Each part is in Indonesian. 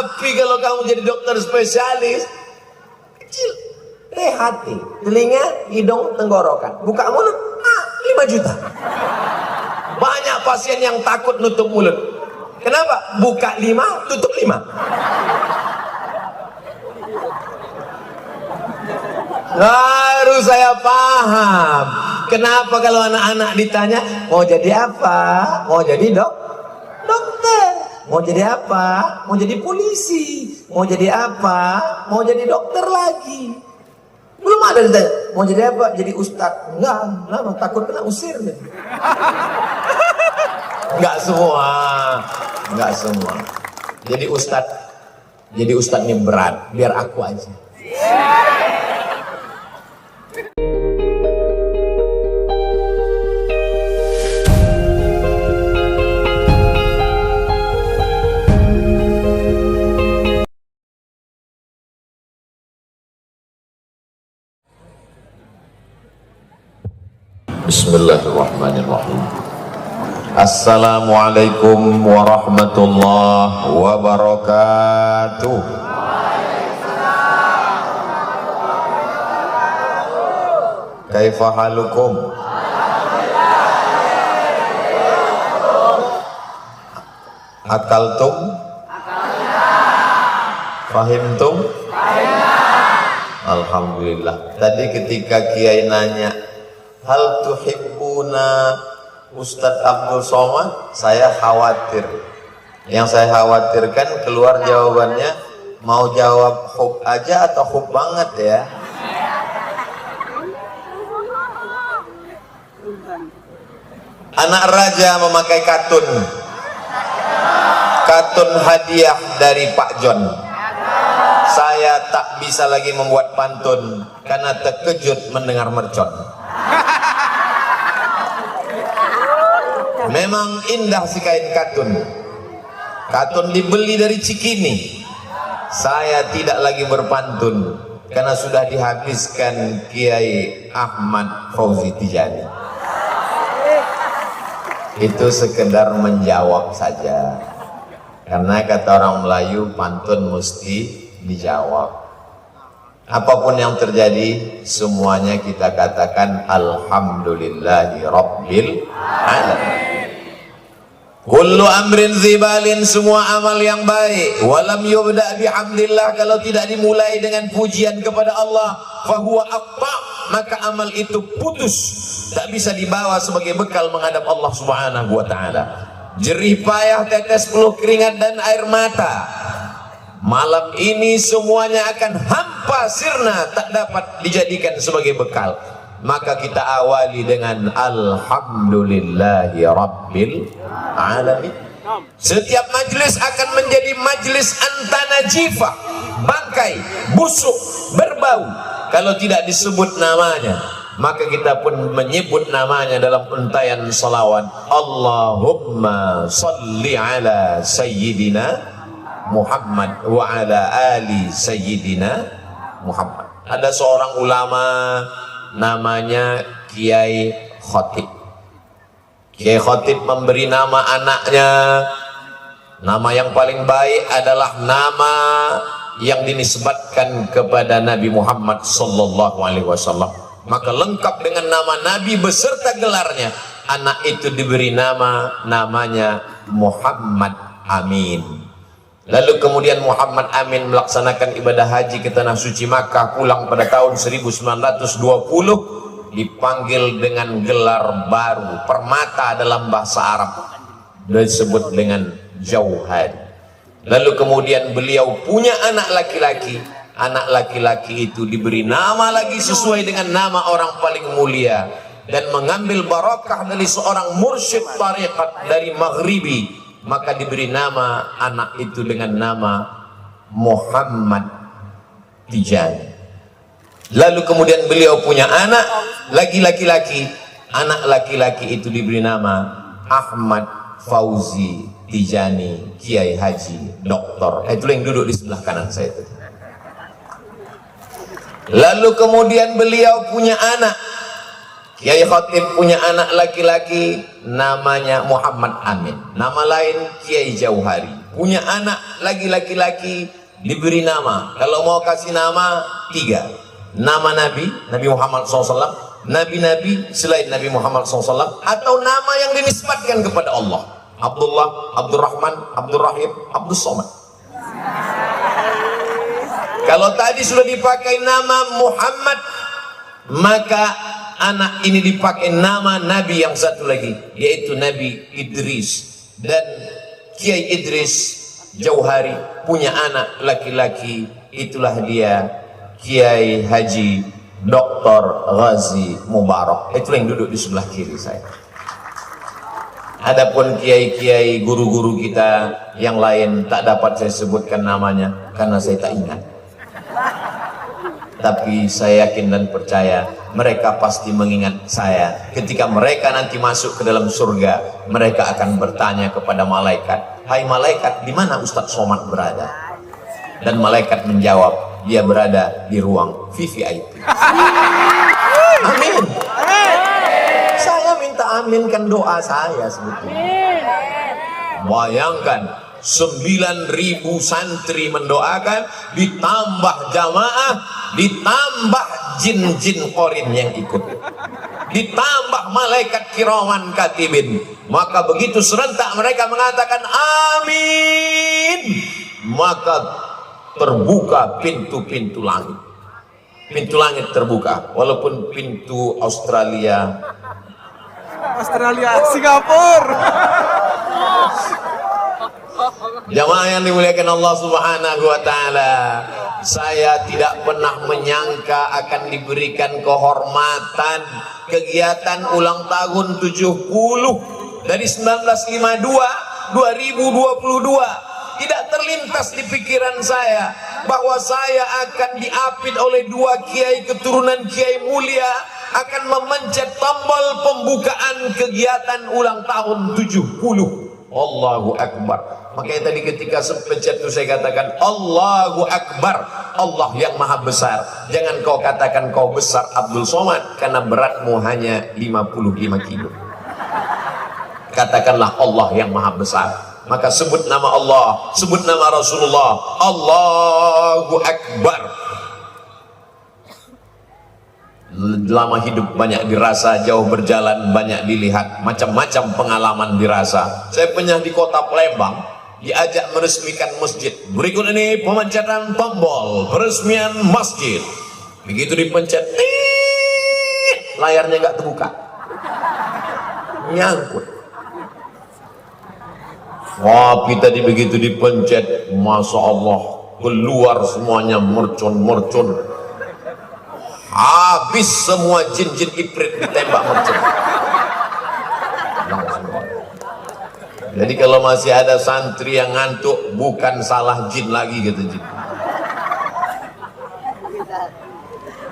Tapi kalau kamu jadi dokter spesialis, kecil. Hati, telinga, hidung, tenggorokan. Buka mulut, 5 juta. Banyak pasien yang takut nutup mulut. Kenapa? Buka 5, tutup 5. Baru saya paham. Kenapa kalau anak-anak ditanya, mau jadi apa? Mau jadi dokter. Mau jadi apa? Mau jadi polisi. Mau jadi apa? Mau jadi dokter lagi. Belum ada ditanya, mau jadi apa? Jadi ustadz. Enggak, kenapa? Takut kena usir. Enggak semua. Enggak semua. Jadi ustadz ini berat. Biar aku aja. Bismillahirrahmanirrahim. Assalamualaikum warahmatullahi wabarakatuh. Kaifa halukum? Akaltum? Fahimtum? Alhamdulillah. Tadi ketika Kiai nanya, hal tuhibbuna Ustadz Abdul Somad, saya khawatir. Yang saya khawatirkan keluar jawabannya, mau jawab hub aja atau hub banget ya. Anak raja memakai katun. Katun hadiah dari Pak John. Saya tak bisa lagi membuat pantun karena terkejut mendengar mercon. Memang indah si kain katun. Katun dibeli dari Cikini. Saya tidak lagi berpantun karena sudah dihabiskan Kiai Ahmad Fauzi Tijani. Itu sekedar menjawab saja. Karena kata orang Melayu, pantun mesti dijawab. Apapun yang terjadi, semuanya kita katakan alhamdulillahi rabbil alamin. Kullu amrin zibalin, semua amal yang baik, walam yubda bihamdillah, kalau tidak dimulai dengan pujian kepada Allah, fahuwa aqta, maka amal itu putus, tak bisa dibawa sebagai bekal menghadap Allah Subhanahu wa taala. Jerih payah, tetes peluh keringat dan air mata, malam ini semuanya akan hampa sirna, tak dapat dijadikan sebagai bekal. Maka kita awali dengan alhamdulillahi rabbil alamin. Setiap majlis akan menjadi majlis antanajifah, bangkai, busuk, berbau kalau tidak disebut namanya. Maka kita pun menyebut namanya dalam untayan salawat. Allahumma salli ala sayyidina Muhammad wa ala ali sayyidina Muhammad. Ada seorang ulama namanya Kiai Khotib. Kiai Khotib memberi nama anaknya, nama yang paling baik adalah nama yang dinisbatkan kepada Nabi Muhammad sallallahu alaihi wasallam. Maka lengkap dengan nama Nabi beserta gelarnya. Anak itu diberi namanya Muhammad Amin. Lalu kemudian Muhammad Amin melaksanakan ibadah haji ke tanah suci Makkah, pulang pada tahun 1920, dipanggil dengan gelar baru, permata dalam bahasa Arab, disebut dengan Jauhari. Lalu kemudian beliau punya anak laki-laki. Anak laki-laki itu diberi nama lagi sesuai dengan nama orang paling mulia, dan mengambil barakah dari seorang mursyid tariqat dari Maghribi. Maka diberi nama anak itu dengan nama Muhammad Tijani. Lalu kemudian beliau punya anak laki-laki. Anak laki-laki itu diberi nama Ahmad Fauzi Tijani, Kiai Haji Doktor. Itu yang duduk di sebelah kanan saya itu. Lalu kemudian beliau punya anak, Kiai Khotib punya anak laki-laki namanya Muhammad Amin, nama lain Kiai Jauhari. punya anak laki-laki diberi nama. Kalau mau kasih nama 3. Nama Nabi Muhammad SAW, Nabi-Nabi selain Nabi Muhammad SAW, atau nama yang dinisbatkan kepada Allah. Abdullah, Abdurrahman, Abdurrahim, Abdus Somad. Kalau tadi sudah dipakai nama Muhammad, maka anak ini dipakai nama Nabi yang satu lagi, yaitu Nabi Idris. Dan Kiai Idris Jauhari punya anak laki-laki, itulah dia Kiai Haji Dr. Ghazi Mubarak. Itu yang duduk di sebelah kiri saya. Adapun kiai-kiai guru-guru kita yang lain tak dapat saya sebutkan namanya karena saya tak ingat. Tapi saya yakin dan percaya mereka pasti mengingat saya. Ketika mereka nanti masuk ke dalam surga, mereka akan bertanya kepada malaikat, "Hai malaikat, di mana Ustadz Somad berada?" Dan malaikat menjawab, "Dia berada di ruang VVIP." Amin. Saya minta aminkan doa saya sebetulnya. Bayangkan 9.000 santri mendoakan, ditambah jamaah, ditambah jin-jin korin yang ikut, ditambah malaikat kiraman katibin. Maka begitu serentak mereka mengatakan amin, maka terbuka pintu-pintu langit. Pintu langit terbuka, walaupun pintu Australia, Singapura. Jamaah yang dimuliakan Allah Subhanahu wa taala, saya tidak pernah menyangka akan diberikan kehormatan kegiatan ulang tahun 70 dari 1952 2022. Tidak terlintas di pikiran saya bahwa saya akan diapit oleh 2 kiai keturunan kiai mulia akan memencet tombol pembukaan kegiatan ulang tahun 70. Allahu Akbar. Makanya tadi ketika pencet itu saya katakan Allahu Akbar, Allah yang maha besar. Jangan kau katakan kau besar Abdul Somad karena beratmu hanya 55 kilo. Katakanlah Allah yang maha besar. Maka sebut nama Allah, sebut nama Rasulullah, Allahu Akbar. Lama hidup banyak dirasa, jauh berjalan banyak dilihat, macam-macam pengalaman dirasa. Saya pernah di kota Palembang, diajak meresmikan masjid. Berikut ini pemencatan tombol peresmian masjid. Begitu dipencet, layarnya nggak terbuka, nyangkut. Wah, kita begitu dipencet, Masya Allah, keluar semuanya mercon-mercon. Habis semua jin-jin ifrit ditembak mercon. Jadi kalau masih ada santri yang ngantuk, bukan salah jin lagi gitu jin.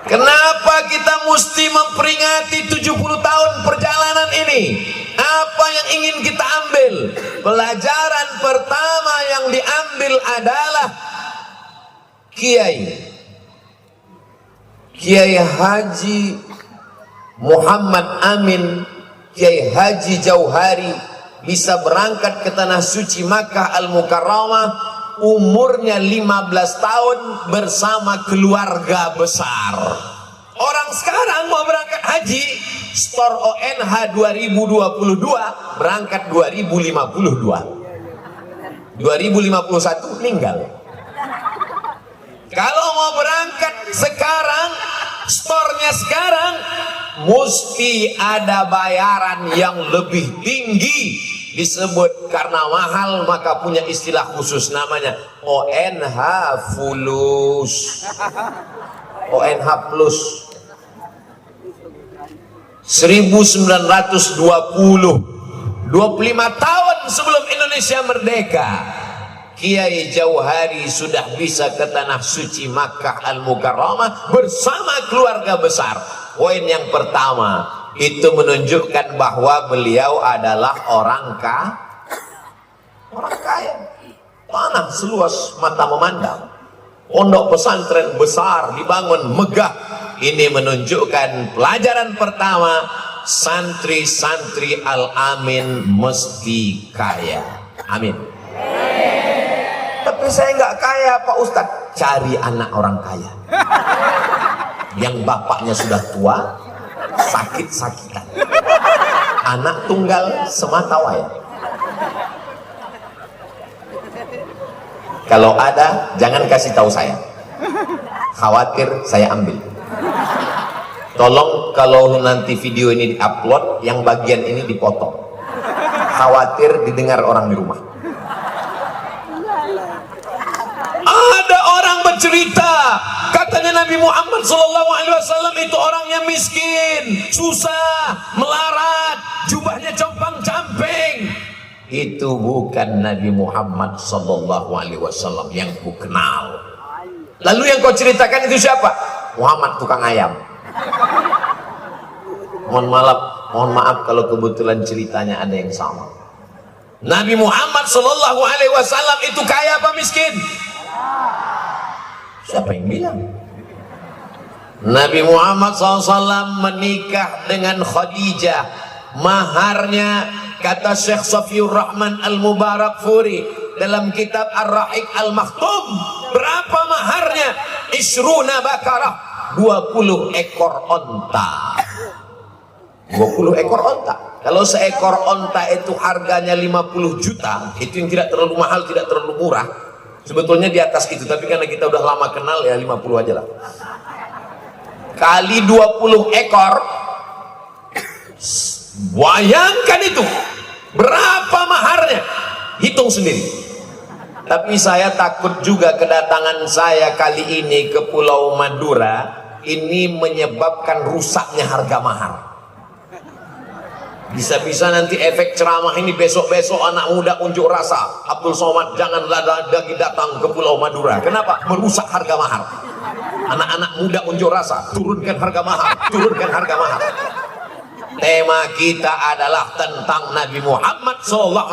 Kenapa kita mesti memperingati 70 tahun perjalanan ini? Apa yang ingin kita ambil? Pelajaran pertama yang diambil adalah Kiai Haji Muhammad Amin, Kiai Haji Jauhari bisa berangkat ke tanah suci Makkah Al-Mukarramah umurnya 15 tahun bersama keluarga besar. Orang sekarang mau berangkat haji, store ONH 2022 berangkat 2052. 2051 meninggal. Kalau mau berangkat sekarang, store-nya sekarang mesti ada bayaran yang lebih tinggi. Disebut karena mahal maka punya istilah khusus namanya ONH Fulus, ONH Plus. 1920, 25 tahun sebelum Indonesia merdeka, Kiai Jauhari sudah bisa ke tanah suci Makkah Al-Mukarramah bersama keluarga besar. Poin yang pertama, itu menunjukkan bahwa beliau adalah orang kaya. Tanah seluas mata memandang, pondok pesantren besar dibangun megah. Ini menunjukkan pelajaran pertama, santri-santri Al-Amin mesti kaya. Amin. Tapi saya nggak kaya Pak Ustadz. Cari anak orang kaya yang bapaknya sudah tua, sakit-sakitan, anak tunggal semata wayang. Kalau ada, jangan kasih tahu saya, khawatir saya ambil. Tolong kalau nanti video ini diupload, yang bagian ini dipotong, khawatir didengar orang di rumah. Ada orang bercerita, katanya Nabi Muhammad SAW itu orangnya miskin, susah, melarat, jubahnya compang-camping. Itu bukan Nabi Muhammad SAW yang ku kenal. Lalu yang kau ceritakan itu siapa? Muhammad tukang ayam. Mohon maaf kalau kebetulan ceritanya ada yang sama. Nabi Muhammad SAW itu kaya apa miskin? Siapa yang bilang? Nabi Muhammad SAW menikah dengan Khadijah, maharnya, kata Syekh Safiur Rahman Al-Mubarak Furi dalam kitab Ar-Rahiq Al-Maktum, berapa maharnya? Isruna bakarah, 20 ekor onta. 20 ekor onta. Kalau seekor onta itu harganya 50 juta, itu yang tidak terlalu mahal, tidak terlalu murah. Sebetulnya di atas itu, tapi karena kita udah lama kenal ya 50 aja lah. Kali 20 ekor, bayangkan itu berapa maharnya, hitung sendiri. Tapi saya takut juga kedatangan saya kali ini ke Pulau Madura ini menyebabkan rusaknya harga mahar. Bisa-bisa nanti efek ceramah ini besok-besok anak muda unjuk rasa, Abdul Somad janganlah lagi datang ke Pulau Madura. Kenapa? Merusak harga mahar. Anak-anak muda unjuk rasa, turunkan harga mahar, turunkan harga mahar. Tema kita adalah tentang Nabi Muhammad SAW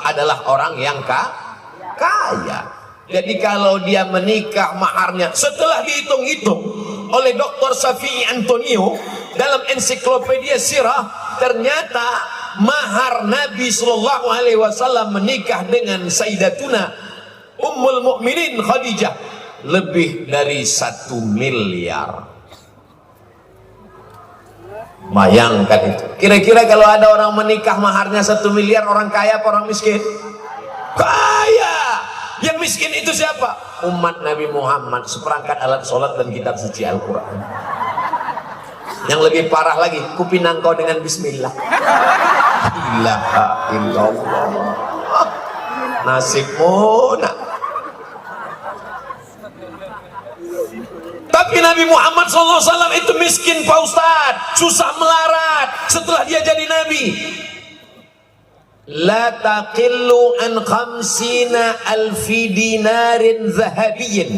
adalah orang yang kaya. Jadi kalau dia menikah maharnya setelah dihitung-hitung oleh Dr. Safi'i Antonio dalam ensiklopedia sirah, ternyata mahar Nabi SAW menikah dengan Sayyidatuna Ummul Mukminin Khadijah lebih dari 1 miliar. Bayangkan itu. Kira-kira kalau ada orang menikah maharnya 1 miliar, orang kaya apa orang miskin? Kaya. Yang miskin itu siapa? Umat Nabi Muhammad, seperangkat alat sholat dan kitab suci Al-Quran. Yang lebih parah lagi, kupinang kau dengan bismillah. Ilaha illallah. Nasibmu nak. Tapi Nabi Muhammad SAW itu miskin Pak Ustadz, susah melarat setelah dia jadi Nabi. La taqillu an 50,000 dinarin zahabiyyin.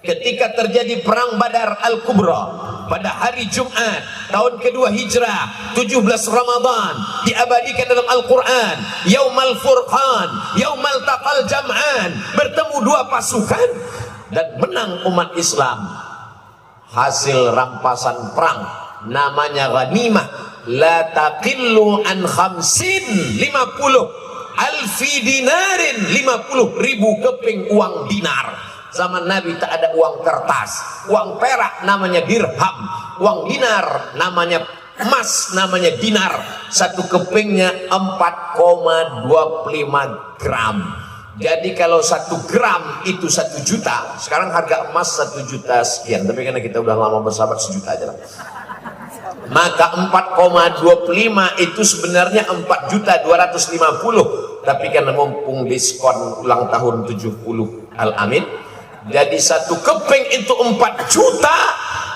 Ketika terjadi perang Badar Al-Kubra pada hari Jumat tahun kedua Hijrah 17 Ramadan, diabadikan dalam Al-Quran, Yaumal Furqan, Yaumal Taqal Jam'an, bertemu dua pasukan dan menang umat Islam. Hasil rampasan perang namanya ghanimah. La taqillu an 50 alfi dinarin, 50.000 keping uang dinar. Zaman Nabi tak ada uang kertas, uang perak namanya dirham, uang dinar namanya emas, namanya dinar. Satu kepingnya 4,25 gram. Jadi kalau 1 gram itu 1 juta. Sekarang harga emas 1 juta sekian, tapi karena kita udah lama bersahabat 1 juta aja lah. Maka 4,25 itu sebenarnya 4.250.000, tapi karena mumpung diskon ulang tahun 70 Al-Amin, jadi 1 keping itu 4 juta.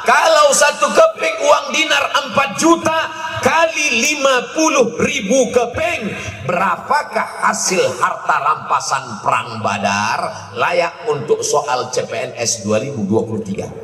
Kalau 1 keping uang dinar 4 juta kali 50.000 keping, berapakah hasil harta rampasan perang Badar layak untuk soal CPNS 2023?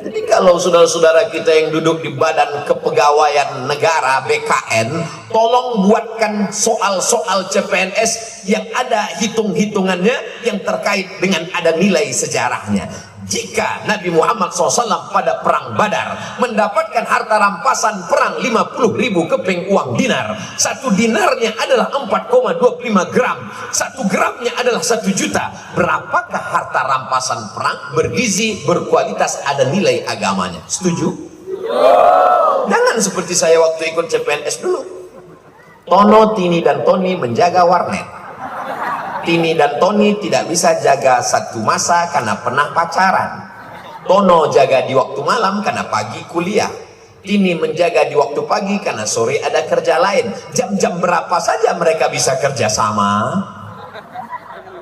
Jadi kalau saudara-saudara kita yang duduk di Badan Kepegawaian Negara BKN, tolong buatkan soal-soal CPNS yang ada hitung-hitungannya, yang terkait dengan ada nilai sejarahnya. Jika Nabi Muhammad SAW pada perang Badar mendapatkan harta rampasan perang 50.000 keping uang dinar, satu dinarnya adalah 4,25 gram, satu gramnya adalah 1 juta. Berapakah harta rampasan perang? Bergizi, berkualitas, ada nilai agamanya. Setuju? Jangan seperti saya waktu ikut CPNS dulu. Tono, Tini, dan Tony menjaga warnet. Tini dan Tony tidak bisa jaga satu masa karena pernah pacaran. Tono jaga di waktu malam karena pagi kuliah. Tini menjaga di waktu pagi karena sore ada kerja lain. Jam-jam berapa saja mereka bisa kerja sama?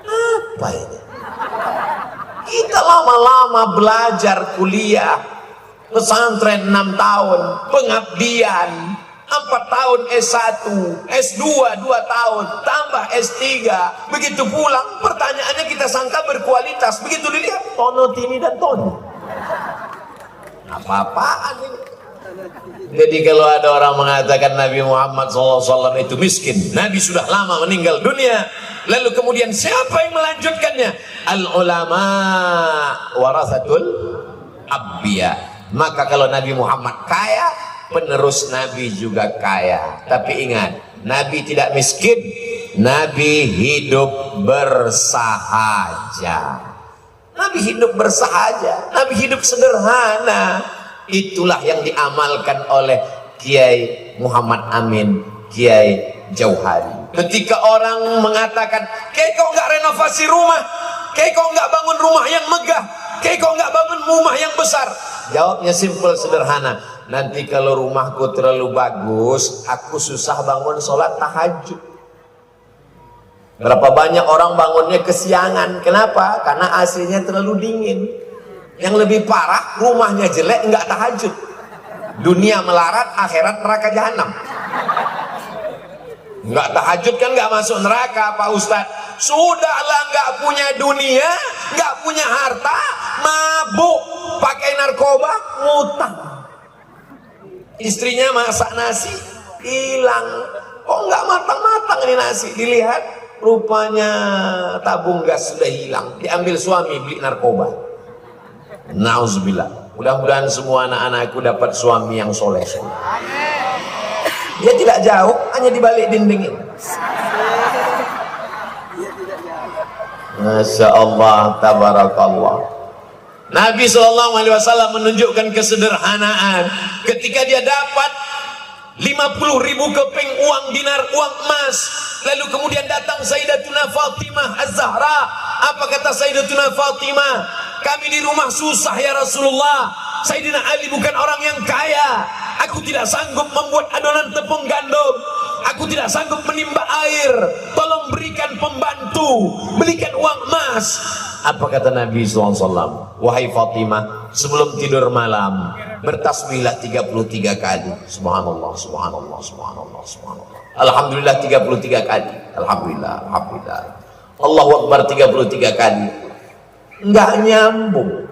Apa ini? Kita lama-lama belajar kuliah, pesantren 6 tahun, pengabdian 4 tahun S1, S2 2 tahun, tambah S3. Begitu pulang, pertanyaannya kita sangka berkualitas. Begitu dilihat, Tono, Tini, dan Tony. Apa-apaan ini? Jadi kalau ada orang mengatakan Nabi Muhammad SAW itu miskin, Nabi sudah lama meninggal dunia, lalu kemudian siapa yang melanjutkannya? Al-ulama warasatul anbiya. Maka kalau Nabi Muhammad kaya, penerus Nabi juga kaya. Tapi ingat, Nabi tidak miskin, Nabi hidup bersahaja. Nabi hidup bersahaja, Nabi hidup sederhana. Itulah yang diamalkan oleh Kiai Muhammad Amin, Kiai Jauhari. Ketika orang mengatakan, Kiai kok nggak renovasi rumah, Kiai kok nggak bangun rumah yang megah, Kiai kok nggak bangun rumah yang besar? Jawabnya simpel sederhana, nanti kalau rumahku terlalu bagus, aku susah bangun sholat tahajud. Berapa banyak orang bangunnya kesiangan? Kenapa? Karena AC-nya terlalu dingin. Yang lebih parah, rumahnya jelek, enggak tahajud. Dunia melarat, akhirat neraka jahanam. Enggak tahajud kan enggak masuk neraka, Pak Ustadz. Sudahlah enggak punya dunia, enggak punya harta, mabuk, pakai narkoba, ngutang. Istrinya masak nasi, hilang. Kok enggak matang-matang ini nasi? Dilihat, rupanya tabung gas sudah hilang. Diambil suami, beli narkoba. Nauzubillah. Mudah-mudahan semua anak-anakku dapat suami yang soleh. Dia tidak jauh, hanya di balik dinding ini. Masya Allah, tabarakallah. Nabi SAW menunjukkan kesederhanaan ketika dia dapat 50.000 keping uang dinar, uang emas. Lalu kemudian datang Sayyidatuna Fatimah Az-Zahra. Apa kata Sayyidatuna Fatimah? Kami di rumah susah ya Rasulullah. Sayyidina Ali bukan orang yang kaya. Aku tidak sanggup membuat adonan tepung gandum. Aku tidak sanggup menimba air. Tolong berikan pembantu, belikan uang emas. Apa kata Nabi SAW? Wahai Fatimah, sebelum tidur malam bertasbihlah 33 kali. Subhanallah, subhanallah, subhanallah, subhanallah. Alhamdulillah 33 kali. Alhamdulillah, alhamdulillah. Allahu Akbar 33 kali. Enggak nyambung.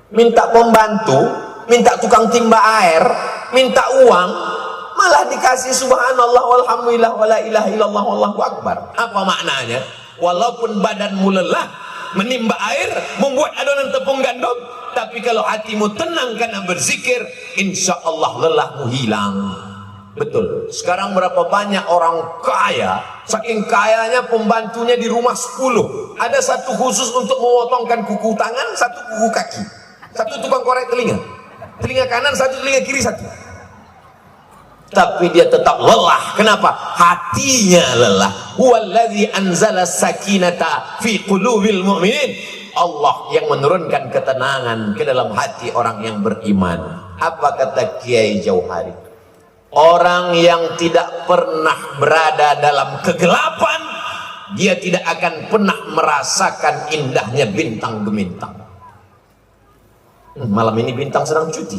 Minta pembantu, minta tukang timba air, minta uang, malah dikasih subhanallah walhamdulillah wala ilaha illallah wallahu akbar. Apa maknanya? Walaupun badanmu lelah menimba air, membuat adonan tepung gandum, tapi kalau hatimu tenang karena berzikir, insya Allah lelahmu hilang. Betul. Sekarang berapa banyak orang kaya, saking kayanya pembantunya di rumah 10. Ada satu khusus untuk memotongkan kuku tangan, satu kuku kaki, satu tukang korek telinga, telinga kanan satu, telinga kiri satu. Tapi dia tetap lelah. Kenapa? Hatinya lelah. Huwallazi anzala sakinata fi qulubil mu'minin. Allah yang menurunkan ketenangan ke dalam hati orang yang beriman. Apa kata Kiai Jauhari? Orang yang tidak pernah berada dalam kegelapan, dia tidak akan pernah merasakan indahnya bintang gemintang. Malam ini bintang sedang cuti.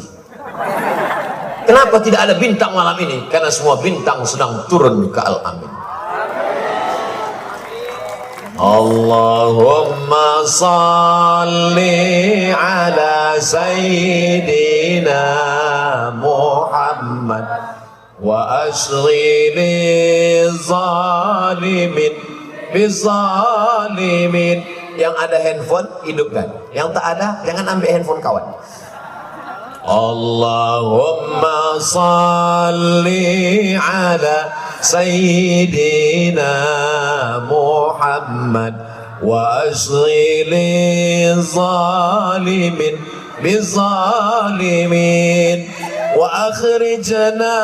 Kenapa tidak ada bintang malam ini? Karena semua bintang sedang turun ke Al-Amin. Allahumma salli ala Sayyidina Muhammad wa asghili zalimin bizalimin Yang ada handphone, hidupkan. Yang tak ada, jangan ambil handphone kawan. Allahumma salli ala Sayyidina Muhammad wa asghili zalimin bizalimin wa akhrijna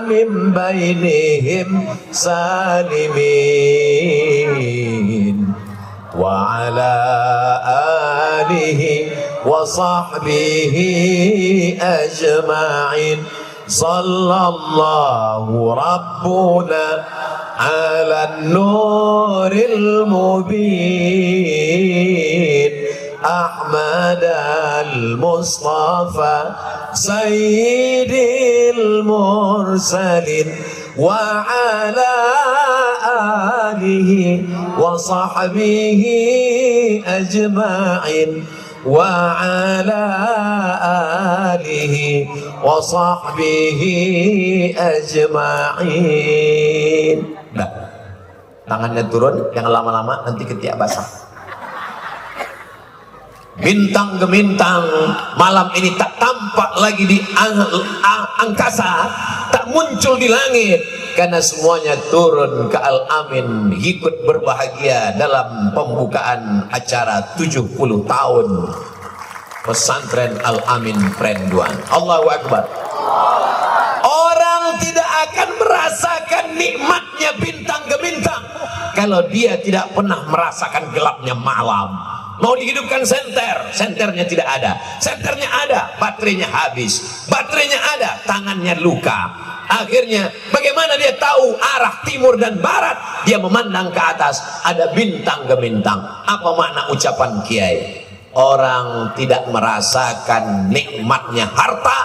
min bainihim salimin wa ala alihi wa sahbihi ajma'in. Sallallahu rabbuna ala nuril mubin Ahmad al-Mustafa Sayyidil Mursalin wa ala alihi wa sahbihi ajma'in wa ala alihi wa sahbihi ajma'in. Nah, tangannya turun, jangan lama-lama, nanti ketiak basah. Bintang gemintang malam ini tak tampak lagi di angkasa, tak muncul di langit, karena semuanya turun ke Al-Amin, ikut berbahagia dalam pembukaan acara 70 tahun pesantren Al-Amin Prenduan. Allahu Akbar. Orang tidak akan merasakan nikmatnya bintang gemintang kalau dia tidak pernah merasakan gelapnya malam. Mau dihidupkan senter, senternya tidak ada. Senternya ada, baterainya habis. Baterainya ada, tangannya luka. Akhirnya bagaimana dia tahu arah timur dan barat? Dia memandang ke atas, ada bintang gemintang. Apa makna ucapan Kiai? Orang tidak merasakan nikmatnya harta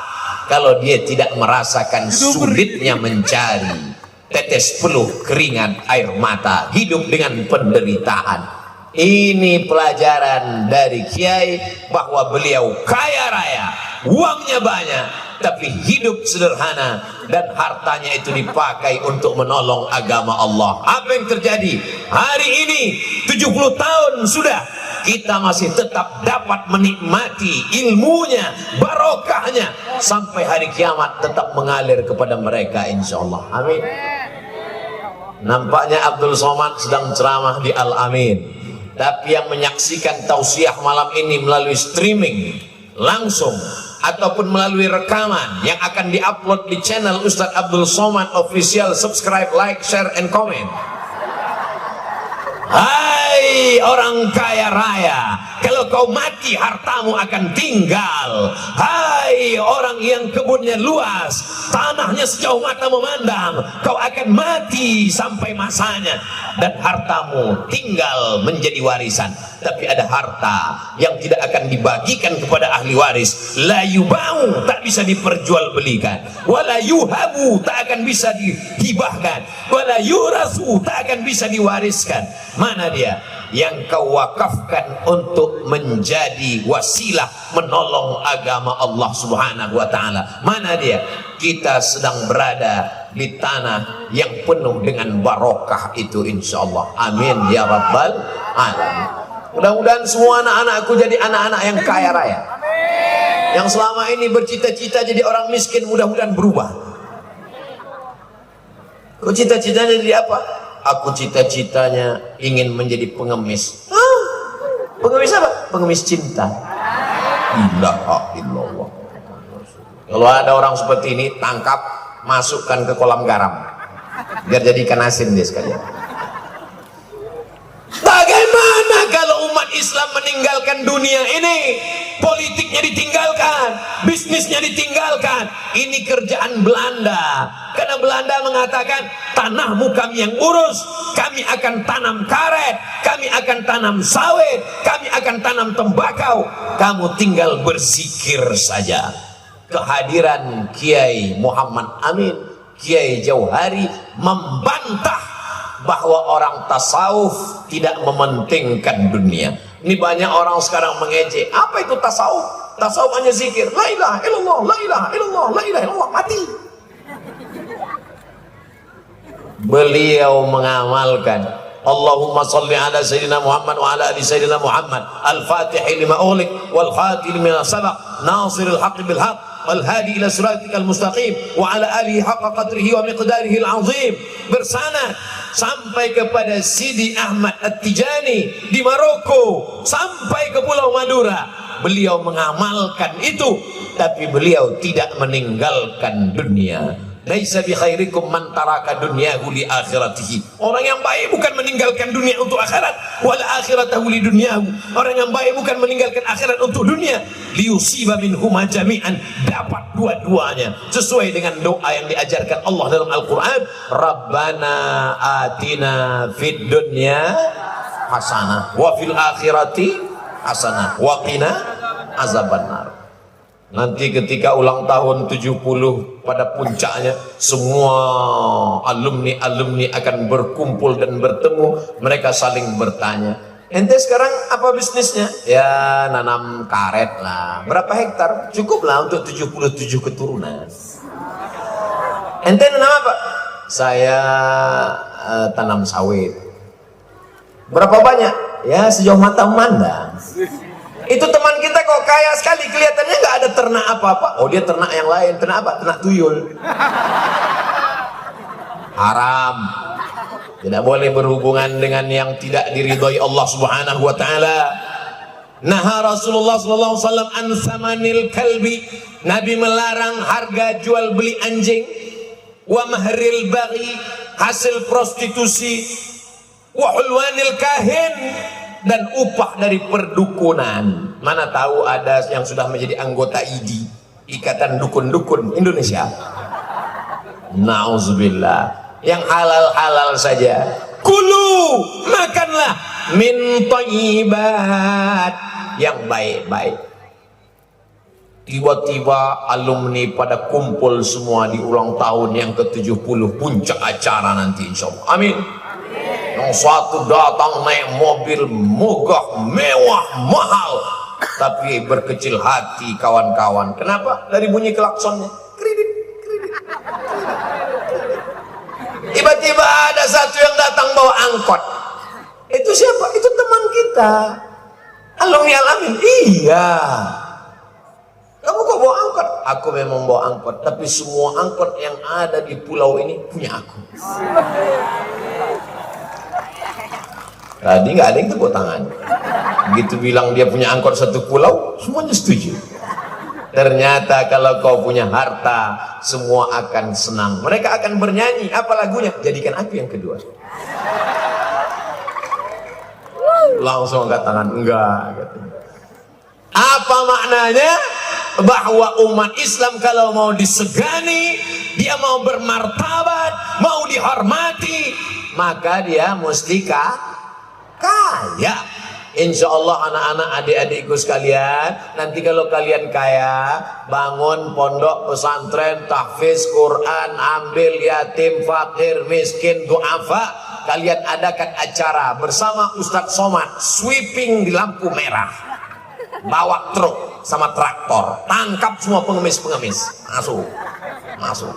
kalau dia tidak merasakan sulitnya mencari. Tetes peluh keringat air mata, hidup dengan penderitaan. Ini pelajaran dari Kiai, bahwa beliau kaya raya, uangnya banyak, tapi hidup sederhana, dan hartanya itu dipakai untuk menolong agama Allah. Apa yang terjadi? Hari ini 70 tahun sudah, kita masih tetap dapat menikmati ilmunya, barokahnya, sampai hari kiamat tetap mengalir kepada mereka, insya Allah. Amin. Nampaknya Abdul Somad sedang ceramah di Al-Amin, tapi yang menyaksikan tausiah malam ini melalui streaming langsung ataupun melalui rekaman yang akan diupload di channel Ustadz Abdul Somad Official, subscribe, like, share, and comment. Hai orang kaya raya, kalau kau mati hartamu akan tinggal. Hai orang yang kebunnya luas, tanahnya sejauh mata memandang, kau akan mati sampai masanya, dan hartamu tinggal menjadi warisan. Tapi ada harta yang tidak akan dibagikan kepada ahli waris. La yubau, tak bisa diperjualbelikan. Wala yuhabu, tak akan bisa dihibahkan. Wala yurasu, tak akan bisa diwariskan. Mana dia? Yang kau wakafkan untuk menjadi wasilah menolong agama Allah Subhanahu wa ta'ala. Mana dia? Kita sedang berada di tanah yang penuh dengan barokah itu, insya Allah. Amin ya rabbal alamin. Mudah-mudahan semua anak-anakku jadi anak-anak yang kaya raya. Yang selama ini bercita-cita jadi orang miskin, mudah-mudahan berubah. Kau cita-citanya jadi apa? Aku cita-citanya ingin menjadi pengemis. Pengemis apa? Pengemis cinta. Ilaha illallah. Kalau ada orang seperti ini, tangkap, masukkan ke kolam garam, biar jadi ikan asin dia sekalian. Bagaimana kalau umat Islam meninggalkan dunia ini? Politiknya ditinggalkan, bisnisnya ditinggalkan. Ini kerjaan Belanda. Karena Belanda mengatakan, tanahmu kami yang urus, kami akan tanam karet, kami akan tanam sawit, kami akan tanam tembakau, kamu tinggal berzikir saja. Kehadiran Kiai Muhammad Amin, Kiai Jauhari membantah bahwa orang tasawuf tidak mementingkan dunia. Ini banyak orang sekarang mengejek. Apa itu tasawuf? Tasawuf hanya zikir, la ilaha illallah, la ilaha illallah, la ilaha illallah, mati. Beliau mengamalkan Allahumma salli ala Sayyidina Muhammad wa ala ali Sayyidina Muhammad al-Fatihi lima ughliq wal khatimi lima sabaq nasiril haqqi bil haqq wal hadi ila siratikal mustaqim wa ala alihi haqqa qadrihi wa miqdarihi al-azim, bersanad sampai kepada Sidi Ahmad At-Tijani di Maroko sampai ke Pulau Madura. Beliau mengamalkan itu, tapi beliau tidak meninggalkan dunia. Laisa bi khairikum man taraka dunyahu li akhiratihi. Orang yang baik bukan meninggalkan dunia untuk akhirat, wal akhiratahu li dunyahu. Orang yang baik bukan meninggalkan akhirat untuk dunia. Liyusiba minhuma jami'an, dapat dua-duanya sesuai dengan doa yang diajarkan Allah dalam Al-Qur'an. Rabbana atina fid dunya hasanah wa fil akhirati hasanah wa qina azabannar. Nanti ketika ulang tahun 70 pada puncaknya, semua alumni-alumni akan berkumpul dan bertemu. Mereka saling bertanya, ente sekarang apa bisnisnya? Ya nanam karet lah. Berapa hektar? Cukup lah untuk 77 keturunan. Ente nanam apa? Saya tanam sawit. Berapa banyak? Ya sejauh mata memandang. Itu teman kita kok kaya sekali, kelihatannya nggak ada ternak apa-apa. Oh dia ternak yang lain, ternak apa? Ternak tuyul. Haram. Tidak boleh berhubungan dengan yang tidak diridhoi Allah Subhanahu wa taala. Naha Rasulullah sallallahu alaihi wasallam an samanil kalbi. Nabi melarang harga jual beli anjing. Wa mahril baghi, hasil prostitusi. Wa hulwanil kahin, dan upah dari perdukunan. Mana tahu ada yang sudah menjadi anggota IDI, Ikatan Dukun-Dukun Indonesia. Nauzubillah. Yang halal-halal saja. Kulu, makanlah min thayyibat, yang baik-baik. Tiba-tiba alumni pada kumpul semua di ulang tahun yang ke-70, puncak acara nanti insyaallah. Amin. Yang satu datang naik mobil megah, mewah, mahal, tapi berkecil hati kawan-kawan. Kenapa? Dari bunyi klaksonnya, kredit, kredit. Tiba-tiba ada satu yang datang bawa angkot. Itu siapa? Itu teman kita, alumni Al-Amin. Iya. Kamu kok bawa angkot? Aku memang bawa angkot, tapi semua angkot yang ada di pulau ini punya aku. Tadi nggak ada yang tepuk tangan. Begitu bilang dia punya angkot satu pulau, semuanya setuju. Ternyata kalau kau punya harta, semua akan senang. Mereka akan bernyanyi. Apa lagunya? Jadikan aku yang kedua. Langsung angkat tangan. Enggak. Apa maknanya? Bahwa umat Islam kalau mau disegani, dia mau bermartabat, mau dihormati, maka dia mesti kaya. Insya Allah anak-anak adik-adikku sekalian, nanti kalau kalian kaya, bangun pondok pesantren, tahfiz Quran, ambil yatim, fakir, miskin, duafa. Kalian adakan acara bersama Ustadz Somad, sweeping di lampu merah, bawa truk sama traktor, tangkap semua pengemis-pengemis, masuk.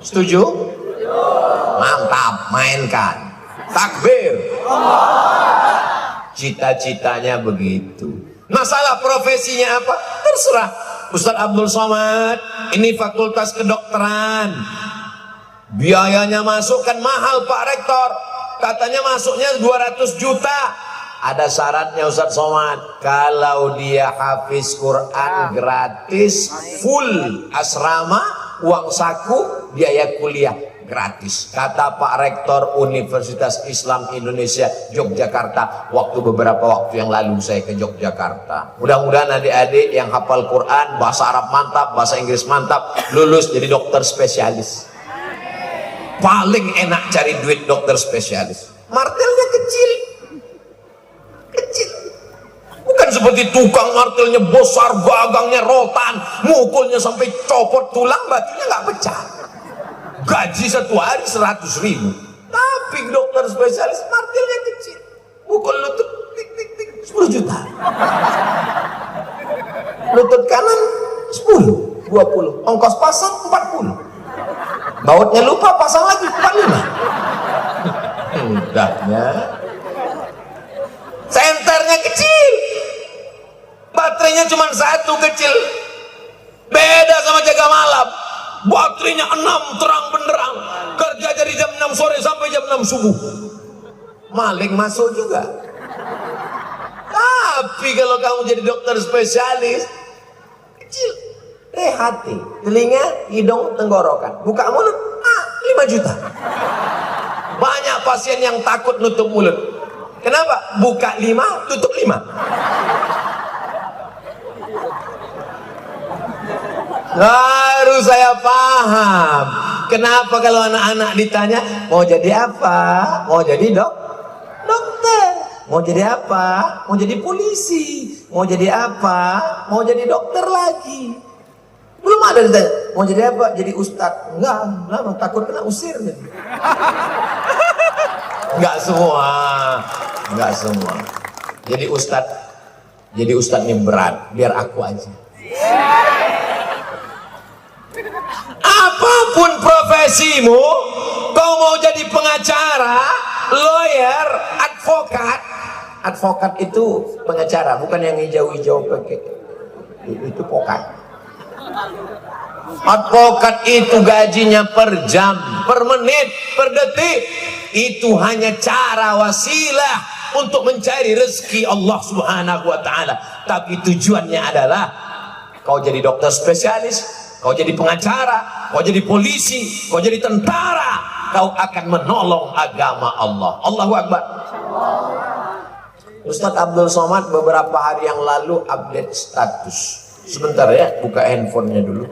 Setuju? Mantap, mainkan. Takbir. Cita-citanya begitu. Masalah profesinya apa? Terserah. Ustadz Abdul Somad, ini fakultas kedokteran. Biayanya masuk kan mahal Pak Rektor. Katanya masuknya 200 juta. Ada syaratnya Ustadz Somad. Kalau dia hafiz Quran gratis, full asrama, uang saku, biaya kuliah gratis. Kata Pak Rektor Universitas Islam Indonesia Yogyakarta beberapa waktu yang lalu saya ke Yogyakarta. Mudah-mudahan adik-adik yang hafal Quran, bahasa Arab mantap, bahasa Inggris mantap, lulus jadi dokter spesialis. Paling enak cari duit dokter spesialis. Martelnya kecil. Bukan seperti tukang martelnya besar, gagangnya rotan, mukulnya sampai copot tulang, batunya nggak pecah. Gaji satu hari 100.000. Tapi dokter spesialis martilnya kecil, pukul lutut tik tik tik 10 juta, lutut kanan 10, 20, ongkos pasang 40, bautnya lupa pasang lagi 45. Udahnya cuma satu kecil. Beda sama jaga malam. Baterainya 6 terang benderang. Kerja dari jam 6 sore sampai jam 6 subuh. Maling masuk juga. Tapi kalau kamu jadi dokter spesialis, kecil. Hati, telinga, hidung, tenggorokan. Buka mulut, 5 juta. Banyak pasien yang takut nutup mulut. Kenapa? Buka 5, tutup 5. Baru saya paham kenapa kalau anak-anak ditanya mau jadi apa, mau jadi dokter, mau jadi apa, mau jadi polisi, mau jadi apa, mau jadi dokter lagi. Belum ada ditanya mau jadi apa, jadi ustadz. Enggak, takut kena usir. Enggak semua. Jadi ustadz ini berat, biar aku aja. Apapun profesimu, kau mau jadi pengacara, lawyer, advokat itu pengacara, bukan yang hijau-hijau pakai itu pokat. Advokat itu gajinya per jam, per menit, per detik. Itu hanya cara wasilah untuk mencari rezeki Allah Subhanahu wa taala. Tapi tujuannya adalah kau jadi dokter spesialis, kau jadi pengacara, kau jadi polisi, kau jadi tentara, kau akan menolong agama Allah. Allahu Akbar. Ustadz Abdul Somad beberapa hari yang lalu update status. Sebentar ya, buka handphonenya dulu.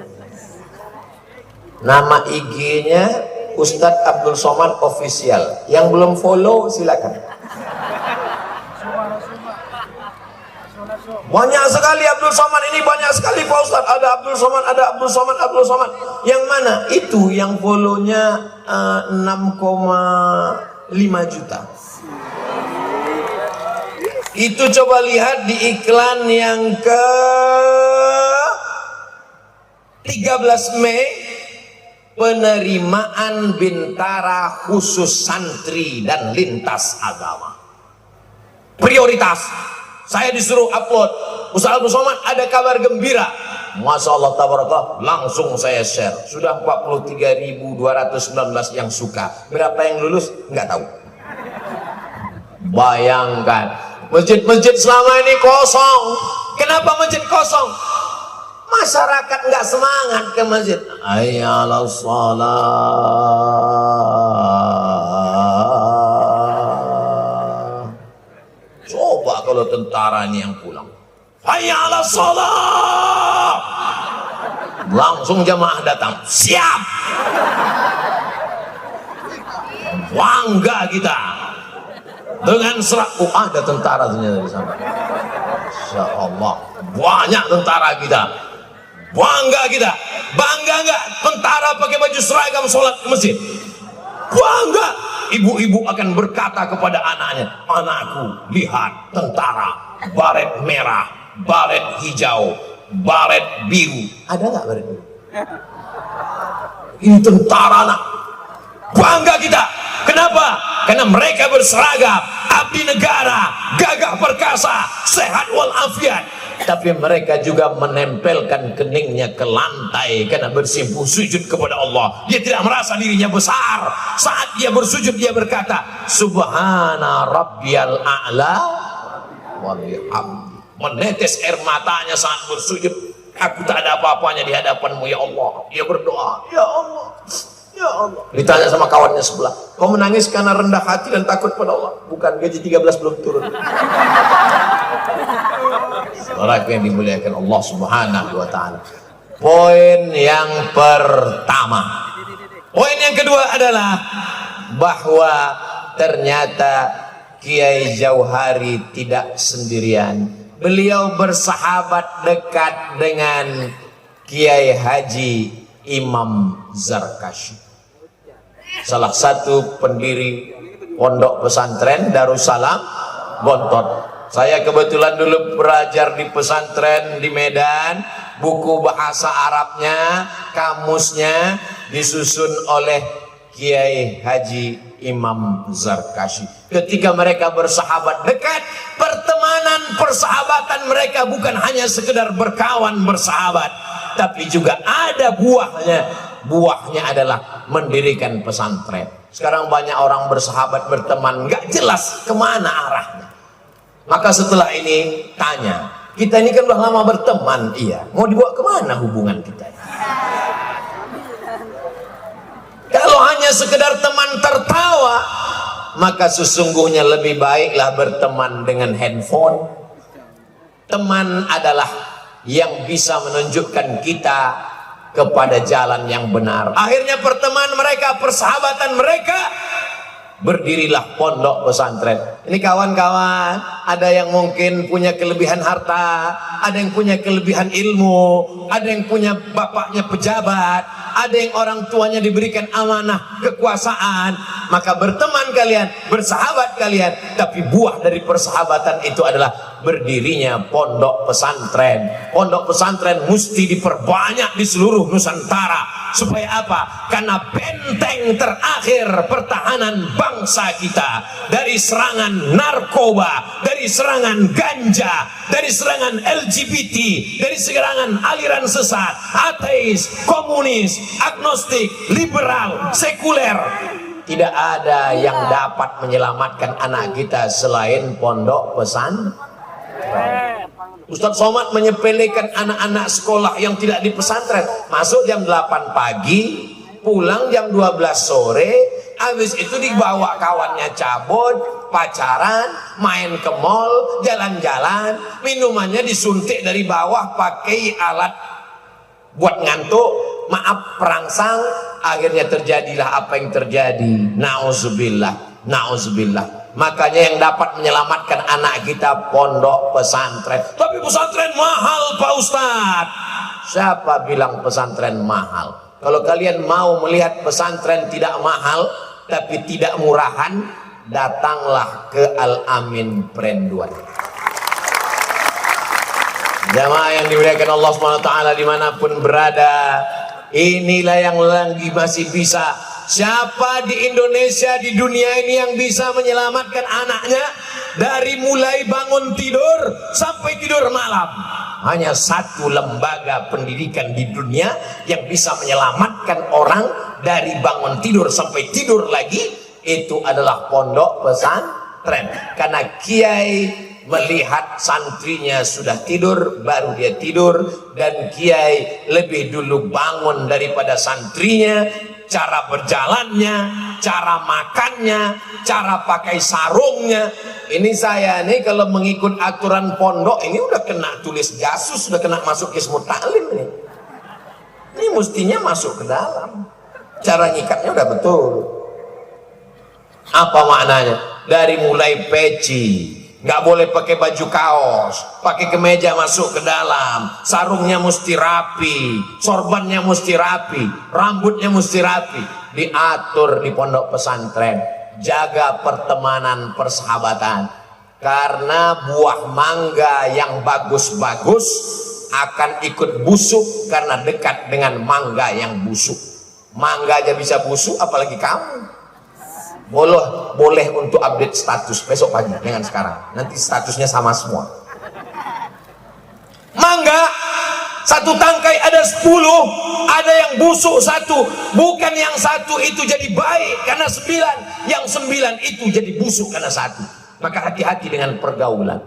Nama IG-nya Ustadz Abdul Somad Official. Yang belum follow silakan. Banyak sekali Abdul Somad ini, banyak sekali Pak Ustadz. Ada Abdul Somad, ada Abdul Somad, Abdul Somad. Yang mana? Itu yang follow-nya 6,5 juta. Itu coba lihat di iklan yang ke 13 Mei, penerimaan bintara khusus santri dan lintas agama. Prioritas. Saya disuruh upload, Ustaz Abdul Somad ada kabar gembira. Masya Allah tabarakallah, langsung saya share. Sudah 43.219 yang suka. Berapa yang lulus? Nggak tahu. Bayangkan, masjid-masjid selama ini kosong. Kenapa masjid kosong? Masyarakat nggak semangat ke masjid. Hayya 'alas shalah. Coba kalau tentara ini yang pulang, hayya 'alas shalah, langsung jamaah datang, siap. Bangga kita dengan serak. Ada tentara ternyata di sana. Insya Allah banyak tentara kita. Bangga kita. Bangga nggak tentara pakai baju seragam sholat ke masjid? Bangga. Ibu-ibu akan berkata kepada anaknya, anakku, lihat tentara, baret merah, baret hijau, baret biru. Ada nggak baret biru? Ini tentara, anak. Bangga kita. Kenapa? Karena mereka berseragam, abdi negara, gagah perkasa, sehat walafiat. Tapi mereka juga menempelkan keningnya ke lantai karena bersimpuh sujud kepada Allah. Dia tidak merasa dirinya besar. Saat dia bersujud, dia berkata, Subhana Rabbiyal A'la wa bihamdi. Menetes air matanya saat bersujud. Aku tak ada apa-apanya di hadapanmu ya Allah. Dia berdoa, ya Allah, ya Allah. Ditanya sama kawannya sebelah, kau menangis karena rendah hati dan takut pada Allah? Bukan, gaji 13 belum turun. Orang yang dimuliakan Allah Subhanahu wa ta'ala. Poin yang pertama. Poin yang kedua adalah bahwa ternyata Kiai Jauhari tidak sendirian. Beliau bersahabat dekat dengan Kiai Haji Imam Zarkashi, salah satu pendiri pondok pesantren Darussalam Bontot. Saya kebetulan dulu belajar di pesantren di Medan. Buku bahasa Arabnya, kamusnya disusun oleh Kiai Haji Imam Zarkashi. Ketika mereka bersahabat dekat, pertemanan persahabatan mereka bukan hanya sekedar berkawan bersahabat, tapi juga ada buahnya. Buahnya adalah mendirikan pesantren. Sekarang banyak orang bersahabat berteman nggak jelas kemana arahnya. Maka setelah ini tanya, kita ini kan udah lama berteman, iya, mau dibawa kemana hubungan kita? Kalau hanya sekedar teman tertawa, maka sesungguhnya lebih baiklah berteman dengan handphone. Teman adalah yang bisa menunjukkan kita kepada jalan yang benar. Akhirnya pertemanan mereka, persahabatan mereka, berdirilah pondok pesantren. Ini kawan-kawan, ada yang mungkin punya kelebihan harta, ada yang punya kelebihan ilmu, ada yang punya bapaknya pejabat, ada yang orang tuanya diberikan amanah kekuasaan. Maka berteman kalian, bersahabat kalian, tapi buah dari persahabatan itu adalah berdirinya pondok pesantren. Pondok pesantren mesti diperbanyak di seluruh Nusantara. Supaya apa? Karena benteng terakhir pertahanan bangsa kita dari serangan narkoba, dari serangan ganja, dari serangan LGBT, dari serangan aliran sesat, ateis, komunis, agnostik, liberal, sekuler. Tidak ada yang dapat menyelamatkan anak kita selain pondok pesantren. Ustadz Somad menyepelekan anak-anak sekolah yang tidak di pesantren. Masuk jam 8 pagi, pulang jam 12 sore, habis itu dibawa kawannya cabut, pacaran, main ke mall, jalan-jalan, minumannya disuntik dari bawah pakai alat buat ngantuk, maaf perangsang. Akhirnya terjadilah apa yang terjadi. Nauzubillah, nauzubillah. Makanya yang dapat menyelamatkan anak kita pondok pesantren. Tapi pesantren mahal Pak Ustadz. Siapa bilang pesantren mahal? Kalau kalian mau melihat pesantren tidak mahal tapi tidak murahan, datanglah ke Al-Amin Perenduan. Jamaah yang dimuliakan Allah SWT dimanapun berada, inilah yang lagi masih bisa. Siapa di Indonesia, di dunia ini yang bisa menyelamatkan anaknya dari mulai bangun tidur sampai tidur malam? Hanya satu lembaga pendidikan di dunia yang bisa menyelamatkan orang dari bangun tidur sampai tidur lagi, itu adalah pondok pesantren. Karena kiai melihat santrinya sudah tidur, baru dia tidur, dan kiai lebih dulu bangun daripada santrinya. Cara berjalannya, cara makannya, cara pakai sarungnya. Ini saya nih kalau mengikut aturan pondok ini udah kena tulis jasus, udah kena masuk Hizbut Tahlim nih. Ini mestinya masuk ke dalam. Cara ngikatnya udah betul. Apa maknanya? Dari mulai peci, nggak boleh pakai baju kaos, pakai kemeja masuk ke dalam, sarungnya mesti rapi, sorbannya mesti rapi, rambutnya mesti rapi. Diatur di pondok pesantren. Jaga pertemanan persahabatan, karena buah mangga yang bagus-bagus akan ikut busuk karena dekat dengan mangga yang busuk. Mangga aja bisa busuk, apalagi kamu. Boleh untuk update status besok pagi dengan sekarang, nanti statusnya sama semua. Mangga satu tangkai ada 10, ada yang busuk satu, bukan yang satu itu jadi baik karena 9, yang 9 itu jadi busuk karena satu. Maka hati-hati dengan pergaulan.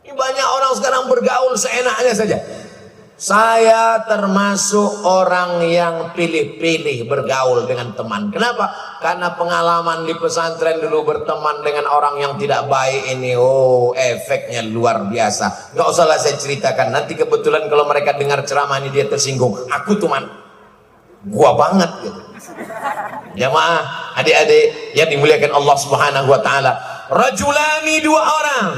Ini banyak orang sekarang bergaul seenaknya saja. Saya termasuk orang yang pilih-pilih bergaul dengan teman. Kenapa? Karena pengalaman di pesantren dulu berteman dengan orang yang tidak baik ini, efeknya luar biasa. Gak usahlah saya ceritakan. Nanti kebetulan kalau mereka dengar ceramah ini dia tersinggung. Aku teman gua banget gitu. Jamaah, adik-adik yang dimuliakan Allah Subhanahu wa taala. Rajulani, dua orang,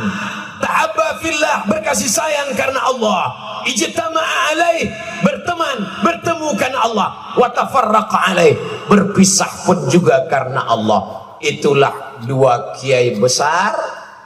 tahabba fillah, berkasih sayang karena Allah. Ijtama'a alaih, berteman, bertemu karena Allah. Wa tafarraqa alaih, berpisah pun juga karena Allah. Itulah dua kiai besar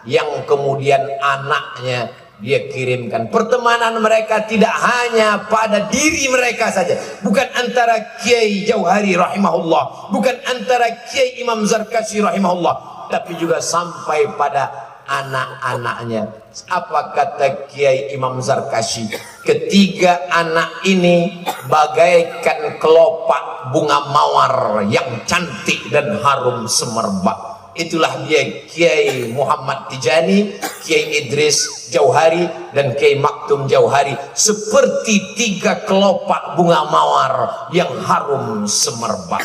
yang kemudian anaknya dia kirimkan. Pertemanan mereka tidak hanya pada diri mereka saja, bukan antara Kiai Jauhari rahimahullah, bukan antara Kiai Imam Zarkashi rahimahullah, tapi juga sampai pada anak-anaknya. Apa kata Kiai Imam Zarkashi? Ketiga anak ini bagaikan kelopak bunga mawar yang cantik dan harum semerbak. Itulah dia Kiai Muhammad Tijani, Kiai Idris Jauhari, dan Kiai Maktum Jauhari, seperti tiga kelopak bunga mawar yang harum semerbak.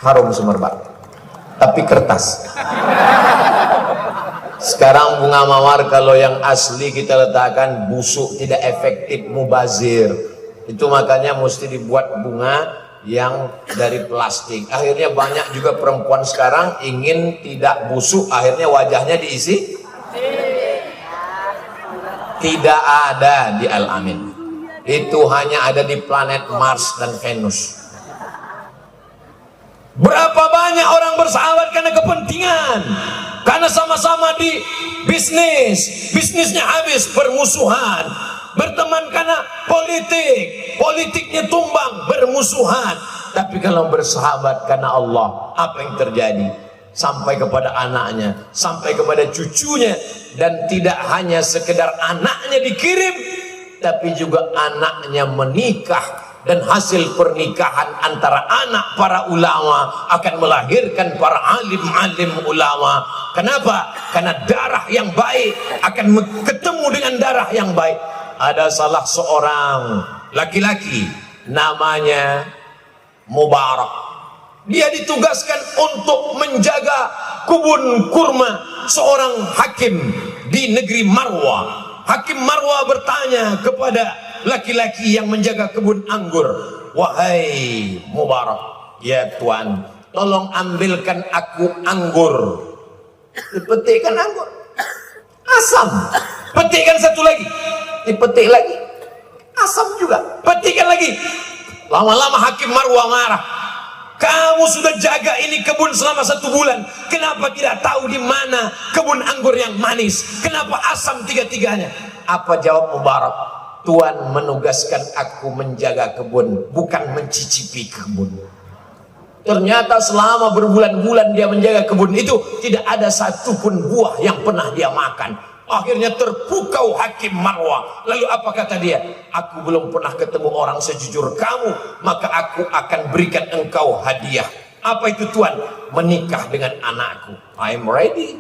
Harum semerbak, tapi kertas. Sekarang bunga mawar kalau yang asli kita letakkan busuk, tidak efektif, mubazir. Itu makanya mesti dibuat bunga yang dari plastik. Akhirnya banyak juga perempuan sekarang ingin tidak busuk, akhirnya wajahnya diisi. Tidak ada di Al-Amin. Itu hanya ada di planet Mars dan Venus. Berapa banyak orang bersahabat karena kepentingan, karena sama-sama di bisnisnya habis bermusuhan. Berteman karena politiknya tumbang, bermusuhan. Tapi kalau bersahabat karena Allah, apa yang terjadi? Sampai kepada anaknya, sampai kepada cucunya, dan tidak hanya sekedar anaknya dikirim, tapi juga anaknya menikah. Dan hasil pernikahan antara anak para ulama akan melahirkan para alim-alim ulama. Kenapa? Karena darah yang baik akan ketemu dengan darah yang baik. Ada salah seorang laki-laki namanya Mubarak. Dia ditugaskan untuk menjaga kebun kurma seorang hakim di negeri Marwa. Hakim Marwa bertanya kepada laki-laki yang menjaga kebun anggur, "Wahai Mubarak, ya Tuan, tolong ambilkan aku anggur." Dipetikkan anggur, asam. Petikkan satu lagi, dipetik lagi, asam juga. Petikkan lagi. Lama-lama Hakim Marwa marah. "Kamu sudah jaga ini kebun selama 1 bulan, kenapa tidak tahu di mana kebun anggur yang manis? Kenapa asam tiga-tiganya?" Apa jawab Mubarak? "Tuan menugaskan aku menjaga kebun, bukan mencicipi kebun." Ternyata selama berbulan-bulan dia menjaga kebun itu, tidak ada satupun buah yang pernah dia makan. Akhirnya terpukau Hakim Marwa. Lalu apa kata dia? "Aku belum pernah ketemu orang sejujur kamu, maka aku akan berikan engkau hadiah." "Apa itu Tuan?" "Menikah dengan anakku." "I'm ready."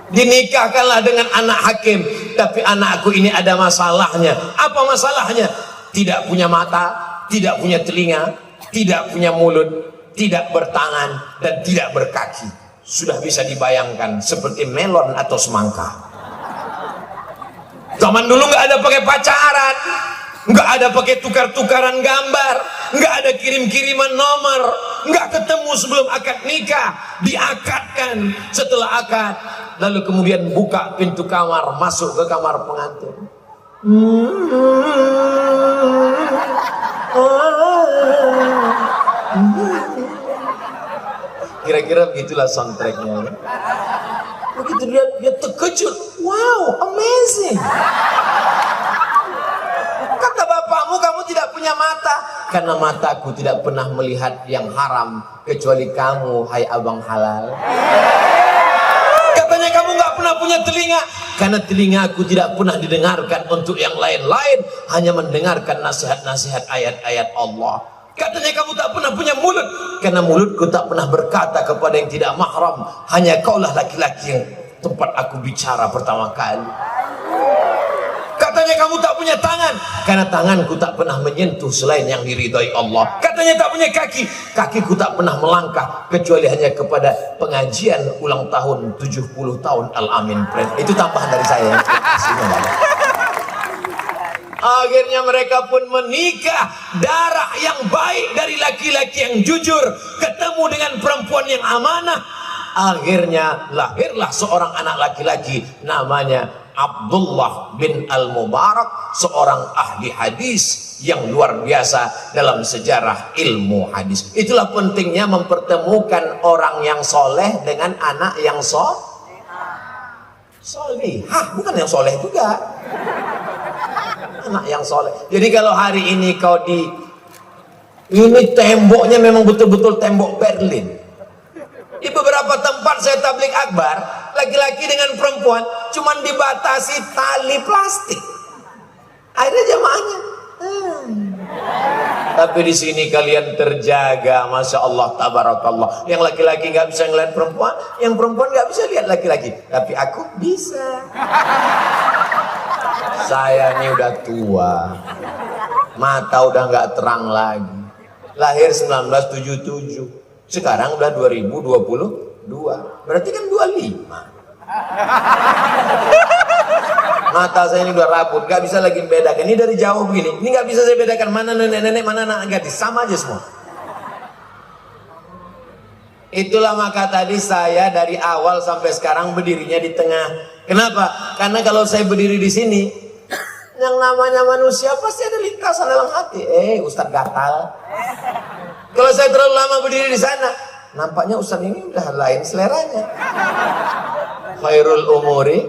Dinikahkanlah dengan anak hakim. Tapi anakku ini ada masalahnya. Apa masalahnya? Tidak punya mata, tidak punya telinga, tidak punya mulut, tidak bertangan, dan tidak berkaki. Sudah bisa dibayangkan seperti melon atau semangka. Zaman dulu nggak ada pakai pacaran, nggak ada pakai tukar-tukaran gambar, nggak ada kirim-kiriman nomor, nggak ketemu sebelum akad nikah, diakadkan. Setelah akad, lalu kemudian buka pintu kamar, masuk ke kamar pengantin. Kira-kira begitulah soundtracknya. Begitu dia terkejut. Wow, amazing. Kata bapakmu, kamu tidak punya mata. Karena mataku tidak pernah melihat yang haram kecuali kamu, hai abang halal. Katanya kamu nggak pernah punya telinga. Karena telingaku tidak pernah didengarkan untuk yang lain-lain, hanya mendengarkan nasihat-nasihat ayat-ayat Allah. Katanya kamu tak pernah punya mulut, karena mulutku tak pernah berkata kepada yang tidak mahram. Hanya kaulah laki-laki yang tempat aku bicara pertama kali. Katanya kamu tak punya tangan, karena tanganku tak pernah menyentuh selain yang diridhai Allah. Katanya tak punya kaki, kakiku tak pernah melangkah kecuali hanya kepada pengajian ulang tahun 70 tahun Al-Amin. Itu tambahan dari saya. Akhirnya mereka pun menikah. Darah yang baik dari laki-laki yang jujur ketemu dengan perempuan yang amanah. Akhirnya lahirlah seorang anak laki-laki namanya Abdullah bin Al-Mubarak, seorang ahli hadis yang luar biasa dalam sejarah ilmu hadis. Itulah pentingnya mempertemukan orang yang soleh dengan anak yang solihah, bukan yang soleh juga, anak yang soleh. Jadi kalau hari ini kau ini temboknya memang betul-betul tembok Berlin. Di beberapa tempat saya tabligh akbar, laki-laki dengan perempuan cuman dibatasi tali plastik. Akhirnya jamaahnya. Tapi di sini kalian terjaga, masya Allah, tabarakallah. Yang laki-laki nggak bisa ngeliat perempuan, yang perempuan nggak bisa lihat laki-laki. Tapi aku bisa. Saya ini udah tua, mata udah nggak terang lagi. Lahir 1977. Sekarang udah 2022, berarti kan 25. Mata saya ini udah rabun, gak bisa lagi membedakan. Ini dari jauh begini, ini gak bisa saya bedakan mana nenek-nenek, mana anak gadis, sama aja semua. Itulah maka tadi saya dari awal sampai sekarang berdirinya di tengah. Kenapa? Karena kalau saya berdiri di sini, yang namanya manusia pasti ada lintasan dalam hati. Ustadz gatal. Kalau saya terlalu lama berdiri di sana, nampaknya Ustadz ini udah lain seleranya. Khairul umuri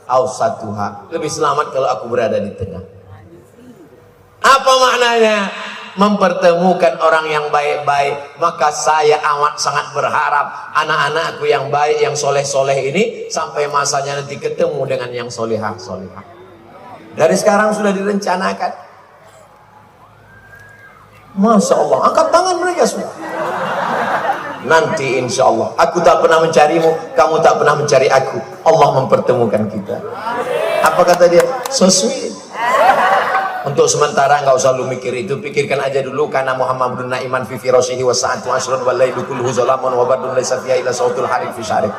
awsatuha. Lebih selamat kalau aku berada di tengah. Apa maknanya? Mempertemukan orang yang baik-baik. Maka saya amat sangat berharap anak-anakku yang baik, yang soleh-soleh ini sampai masanya nanti ketemu dengan yang solehah-solehah. Dari sekarang sudah direncanakan. Masya Allah, angkat tangan mereka semua. Nanti insya Allah, aku tak pernah mencarimu, kamu tak pernah mencari aku. Allah mempertemukan kita. Apa kata dia? So sweet. Untuk sementara nggak usah lu mikir itu, pikirkan aja dulu. Karena Muhammadun na'iman fi firashihi wa sa'atu asrun wa laylu kulluhu zalamun wa badun laysa fiha illa sautul harif fi syarif.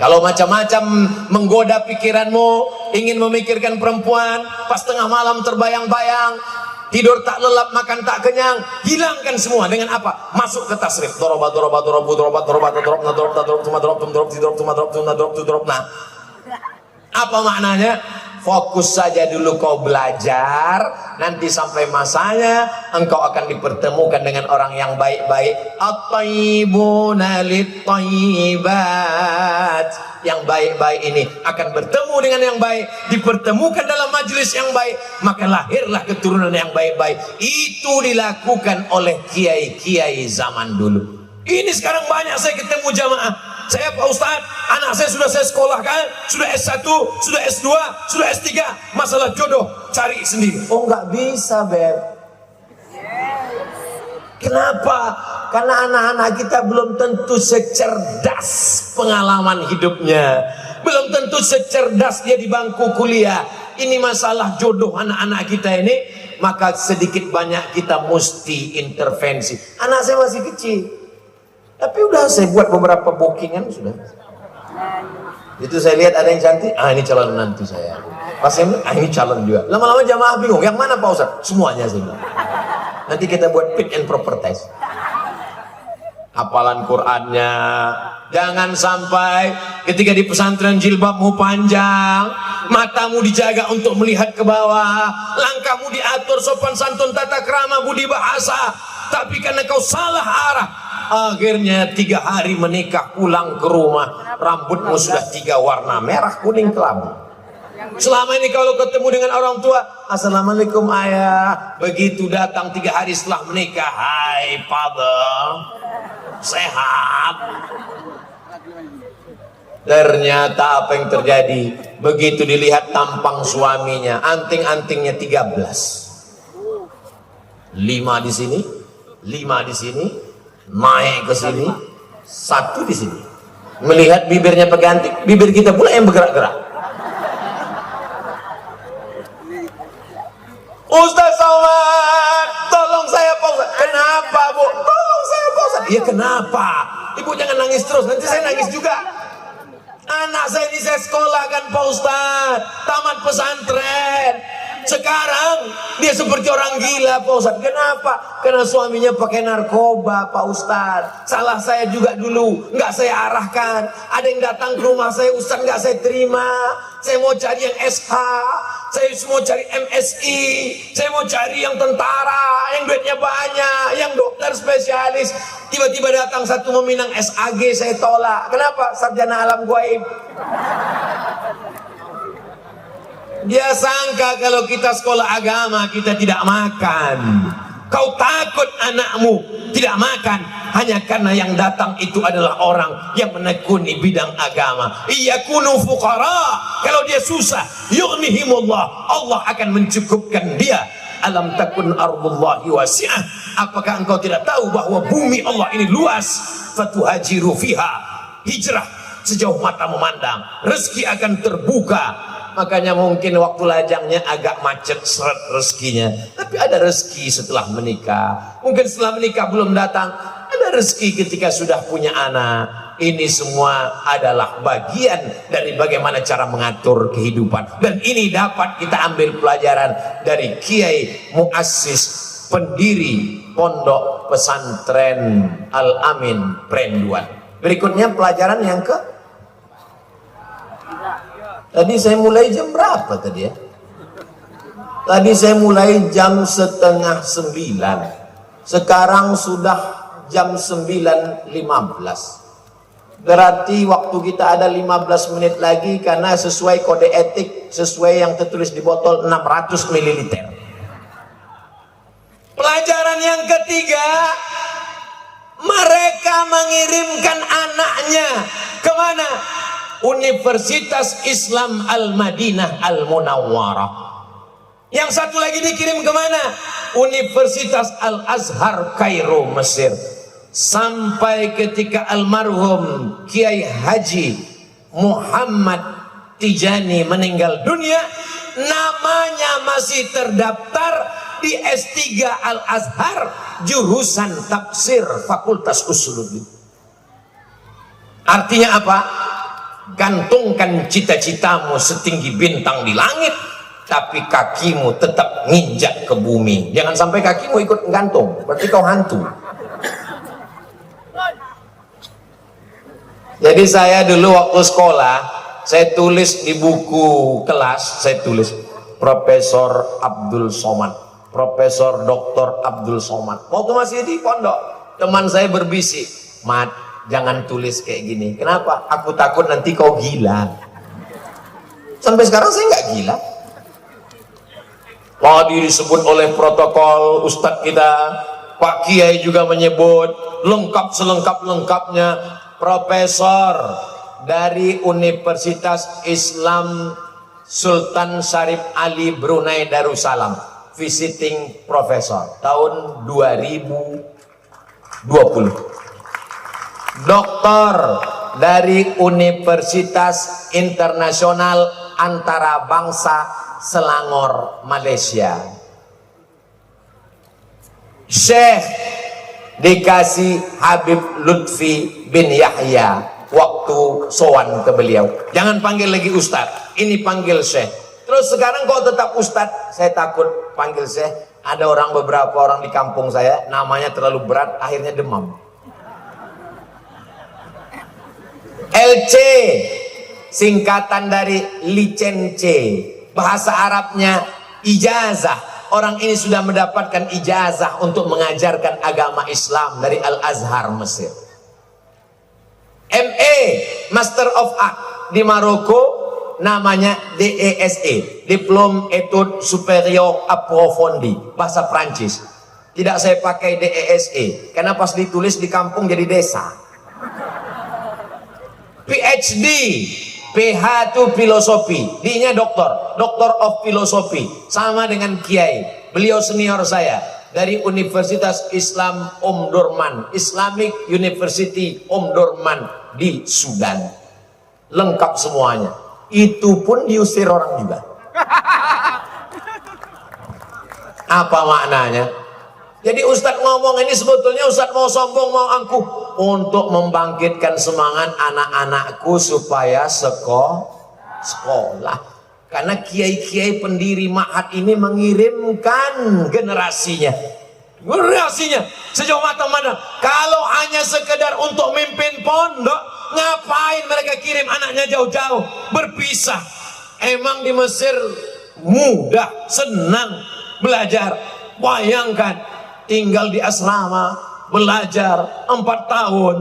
Kalau macam-macam menggoda pikiranmu, ingin memikirkan perempuan, pas tengah malam terbayang-bayang, tidur tak lelap, makan tak kenyang, hilangkan semua dengan apa? Masuk ke tasrif. Nah, apa maknanya? Fokus saja dulu kau belajar, nanti sampai masanya engkau akan dipertemukan dengan orang yang baik-baik. At-tayyibuna lit-tayyibat. Yang baik-baik ini akan bertemu dengan yang baik, dipertemukan dalam majelis yang baik, maka lahirlah keturunan yang baik-baik. Itu dilakukan oleh kiai-kiai zaman dulu. Ini sekarang banyak saya ketemu jamaah. Saya Pak Ustadz, anak saya sudah saya sekolahkan, sudah S1, sudah S2, sudah S3. Masalah jodoh, cari sendiri. Oh nggak bisa, Beb. Kenapa? Karena anak-anak kita belum tentu secerdas pengalaman hidupnya. Belum tentu secerdas dia di bangku kuliah. Ini masalah jodoh anak-anak kita ini. Maka sedikit banyak kita mesti intervensi. Anak saya masih kecil, tapi udah saya buat beberapa bookingan sudah. Itu saya lihat ada yang cantik, ini calon menantu saya. Pas saya bilang, ini calon juga. Lama-lama jamaah bingung, yang mana Pak Ustadz? Semuanya saya bilang. Nanti kita buat fit and proper test. Hafalan Qur'annya, jangan sampai ketika di pesantren jilbabmu panjang, matamu dijaga untuk melihat ke bawah, langkahmu diatur sopan santun tata krama budi bahasa, tapi karena kau salah arah, akhirnya 3 hari menikah pulang ke rumah, rambutmu sudah 3 warna, merah kuning kelabu. Selama ini kalau ketemu dengan orang tua, assalamualaikum ayah, begitu datang 3 hari setelah menikah, hai father, sehat. Ternyata apa yang terjadi? Begitu dilihat tampang suaminya, anting-antingnya 13, 5 di sini, 5 di sini, naik ke sini, 1 di sini. Melihat bibirnya peganti, bibir kita pula yang bergerak-gerak. Ustaz Somad, tolong saya Pak Ustaz. Kenapa Bu? Tolong saya Pak Ustaz. Ya kenapa? Ibu jangan nangis terus, nanti saya nangis juga. Anak saya ini saya sekolahkan Pak Ustaz, tamat pesantren. Sekarang dia seperti orang gila Pak Ustadz. Kenapa? Karena suaminya pakai narkoba Pak Ustadz. Salah saya juga dulu, nggak saya arahkan. Ada yang datang ke rumah saya, Ustadz nggak saya terima. Saya mau cari yang SH, saya mau cari MSI, saya mau cari yang tentara, yang duitnya banyak, yang dokter spesialis. Tiba-tiba datang satu meminang SAG, saya tolak. Kenapa? Sarjana alam gaib. Dia sangka kalau kita sekolah agama kita tidak makan. Kau takut anakmu tidak makan hanya karena yang datang itu adalah orang yang menekuni bidang agama. Iyakunu fuqara, kalau dia susah yughnihimullah, Allah akan mencukupkan dia. Alam takun ardullahi wasi'ah, apakah engkau tidak tahu bahwa bumi Allah ini luas? Fatuhajiru fiha, hijrah sejauh mata memandang, rezeki akan terbuka. Makanya mungkin waktu lajangnya agak macet seret rezekinya, tapi ada rezeki setelah menikah. Mungkin setelah menikah belum datang, ada rezeki ketika sudah punya anak. Ini semua adalah bagian dari bagaimana cara mengatur kehidupan. Dan ini dapat kita ambil pelajaran dari Kiai Muassis, pendiri Pondok Pesantren Al-Amin Prenduan. Berikutnya pelajaran yang ke tadi saya mulai jam berapa tadi ya? Tadi saya mulai jam 8:30. Sekarang sudah jam 9:15. Berarti waktu kita ada 15 menit lagi karena sesuai kode etik, sesuai yang tertulis di botol 600 ml. Pelajaran yang ketiga, mereka mengirimkan anaknya kemana? Universitas Islam Al-Madinah Al-Munawwarah. Yang satu lagi dikirim kemana? Universitas Al-Azhar Kairo, Mesir. Sampai ketika almarhum Kiai Haji Muhammad Tijani meninggal dunia, namanya masih terdaftar di S3 Al-Azhar, jurusan tafsir Fakultas Usuluddin. Artinya apa? Gantungkan cita-citamu setinggi bintang di langit, tapi kakimu tetap nginjak ke bumi. Jangan sampai kakimu ikut gantung, berarti kau hantu. Jadi saya dulu waktu sekolah, saya tulis di buku kelas, saya tulis Profesor Abdul Somad, Profesor Dr. Abdul Somad. Waktu masih di pondok, teman saya berbisik, Mat, jangan tulis kayak gini. Kenapa? Aku takut nanti kau gila. Sampai sekarang saya nggak gila. Tadi disebut oleh protokol Ustadz kita, Pak Kiai juga menyebut lengkap selengkap-lengkapnya, Profesor dari Universitas Islam Sultan Syarif Ali Brunei Darussalam, visiting professor tahun 2020. Doktor dari Universitas Internasional Antarabangsa Selangor, Malaysia. Syekh dikasih Habib Lutfi bin Yahya waktu sowan ke beliau. Jangan panggil lagi Ustadz, ini panggil Syekh. Terus sekarang kok tetap Ustadz? Saya takut panggil Syekh. Ada beberapa orang di kampung saya namanya terlalu berat, akhirnya demam. LC singkatan dari licence, bahasa Arabnya ijazah. Orang ini sudah mendapatkan ijazah untuk mengajarkan agama Islam dari Al-Azhar Mesir. MA, Master of Art di Maroko, namanya DESE, Diplôme Études Supérieures Approfondies, bahasa Prancis. Tidak saya pakai DESE, karena pas ditulis di kampung jadi desa. PhD, PH itu filosofi, D-nya doktor, Doctor of Philosophy, sama dengan Kiai. Beliau senior saya dari Universitas Islam Omdurman, Islamic University Omdurman di Sudan. Lengkap semuanya. Itu pun diusir orang juga. Apa maknanya? Jadi Ustadz ngomong ini sebetulnya Ustadz mau sombong, mau angkuh untuk membangkitkan semangat anak-anakku supaya sekolah. Karena kiai-kiai pendiri ma'had ini mengirimkan generasinya sejauh mata memandang. Kalau hanya sekedar untuk memimpin pondok, ngapain mereka kirim anaknya jauh-jauh berpisah? Emang di Mesir mudah, senang belajar? Bayangkan tinggal di asrama belajar 4 tahun.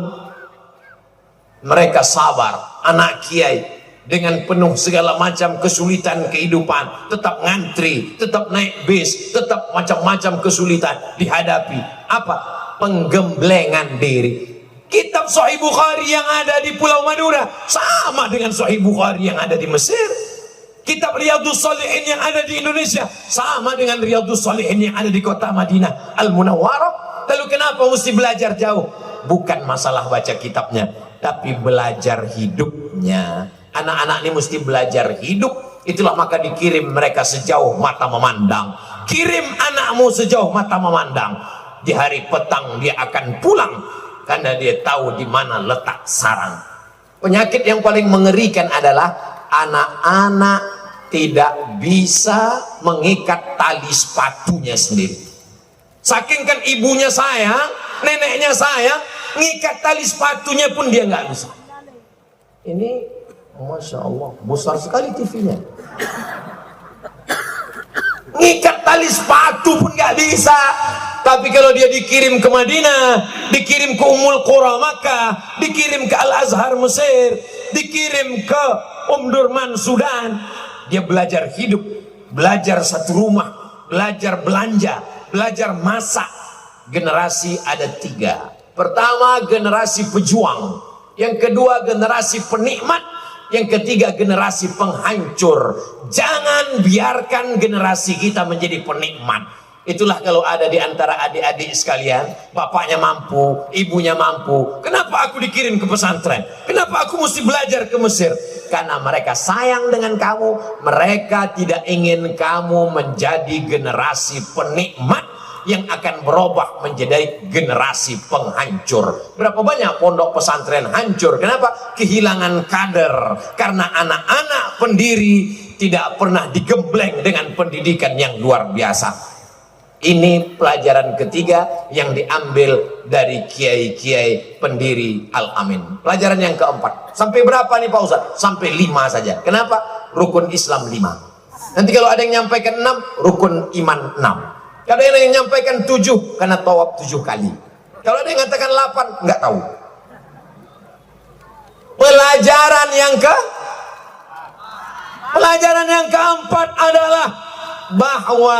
Mereka sabar, anak kiai dengan penuh segala macam kesulitan kehidupan, tetap ngantri, tetap naik bis, tetap macam-macam kesulitan dihadapi. Apa? Penggemblengan diri. Kitab Sahih Bukhari yang ada di Pulau Madura sama dengan Sahih Bukhari yang ada di Mesir. Kitab Riyadhus Shalihin yang ada di Indonesia sama dengan Riyadhus Shalihin yang ada di kota Madinah Al-Munawwarah. Lalu kenapa mesti belajar jauh? Bukan masalah baca kitabnya, tapi belajar hidupnya. Anak-anak ini mesti belajar hidup. Itulah maka dikirim mereka sejauh mata memandang. Kirim anakmu sejauh mata memandang. Di hari petang dia akan pulang, karena dia tahu di mana letak sarang. Penyakit yang paling mengerikan adalah anak-anak tidak bisa mengikat tali sepatunya sendiri. Saking kan ibunya sayang, neneknya sayang, ngikat tali sepatunya pun dia nggak bisa. Ini Masya Allah, besar sekali TV-nya. Ngikat tali sepatu pun nggak bisa. Tapi kalau dia dikirim ke Madinah, dikirim ke Ummul Qura Makkah, dikirim ke Al-Azhar Mesir, dikirim ke Durman Sudan, dia belajar hidup, belajar satu rumah, belajar belanja, belajar masak. Generasi ada 3. Pertama, generasi pejuang. Yang kedua, generasi penikmat. Yang ketiga, generasi penghancur. Jangan biarkan generasi kita menjadi penikmat. Itulah kalau ada di antara adik-adik sekalian, bapaknya mampu, ibunya mampu. Kenapa aku dikirim ke pesantren? Kenapa aku mesti belajar ke Mesir? Karena mereka sayang dengan kamu. Mereka tidak ingin kamu menjadi generasi penikmat yang akan berubah menjadi generasi penghancur. Berapa banyak pondok pesantren hancur? Kenapa? Kehilangan kader. Karena anak-anak pendiri tidak pernah digembleng dengan pendidikan yang luar biasa. Ini pelajaran ketiga yang diambil dari kiai-kiai pendiri Al-Amin. Pelajaran yang keempat. Sampai berapa nih Pak Ustaz? Sampai 5 saja. Kenapa? Rukun Islam 5. Nanti kalau ada yang nyampaikan 6, rukun iman 6. Kalau ada yang menyampaikan 7, karena tawaf 7 kali. Kalau ada yang mengatakan 8, nggak tahu. Pelajaran yang keempat adalah bahwa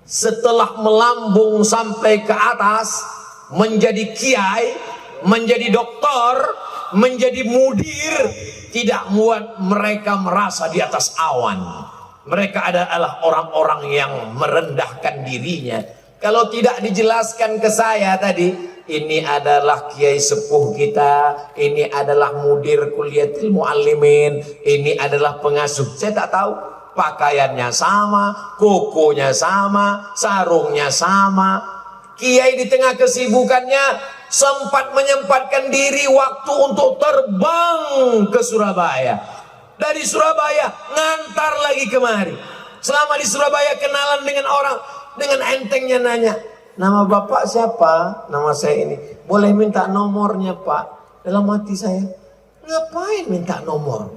setelah melambung sampai ke atas, menjadi kiai, menjadi doktor, menjadi mudir, tidak membuat mereka merasa di atas awan. Mereka adalah orang-orang yang merendahkan dirinya. Kalau tidak dijelaskan ke saya tadi, ini adalah kiai sepuh kita, ini adalah mudir kuliatil muallimin, ini adalah pengasuh. Saya tak tahu. Pakaiannya sama, kukunya sama, sarungnya sama. Kiai di tengah kesibukannya sempat menyempatkan diri waktu untuk terbang ke Surabaya. Dari Surabaya ngantar lagi kemari. Selama di Surabaya kenalan dengan orang, dengan entengnya nanya, nama bapak siapa? Nama saya ini. Boleh minta nomornya Pak? Dalam hati saya, ngapain minta nomor?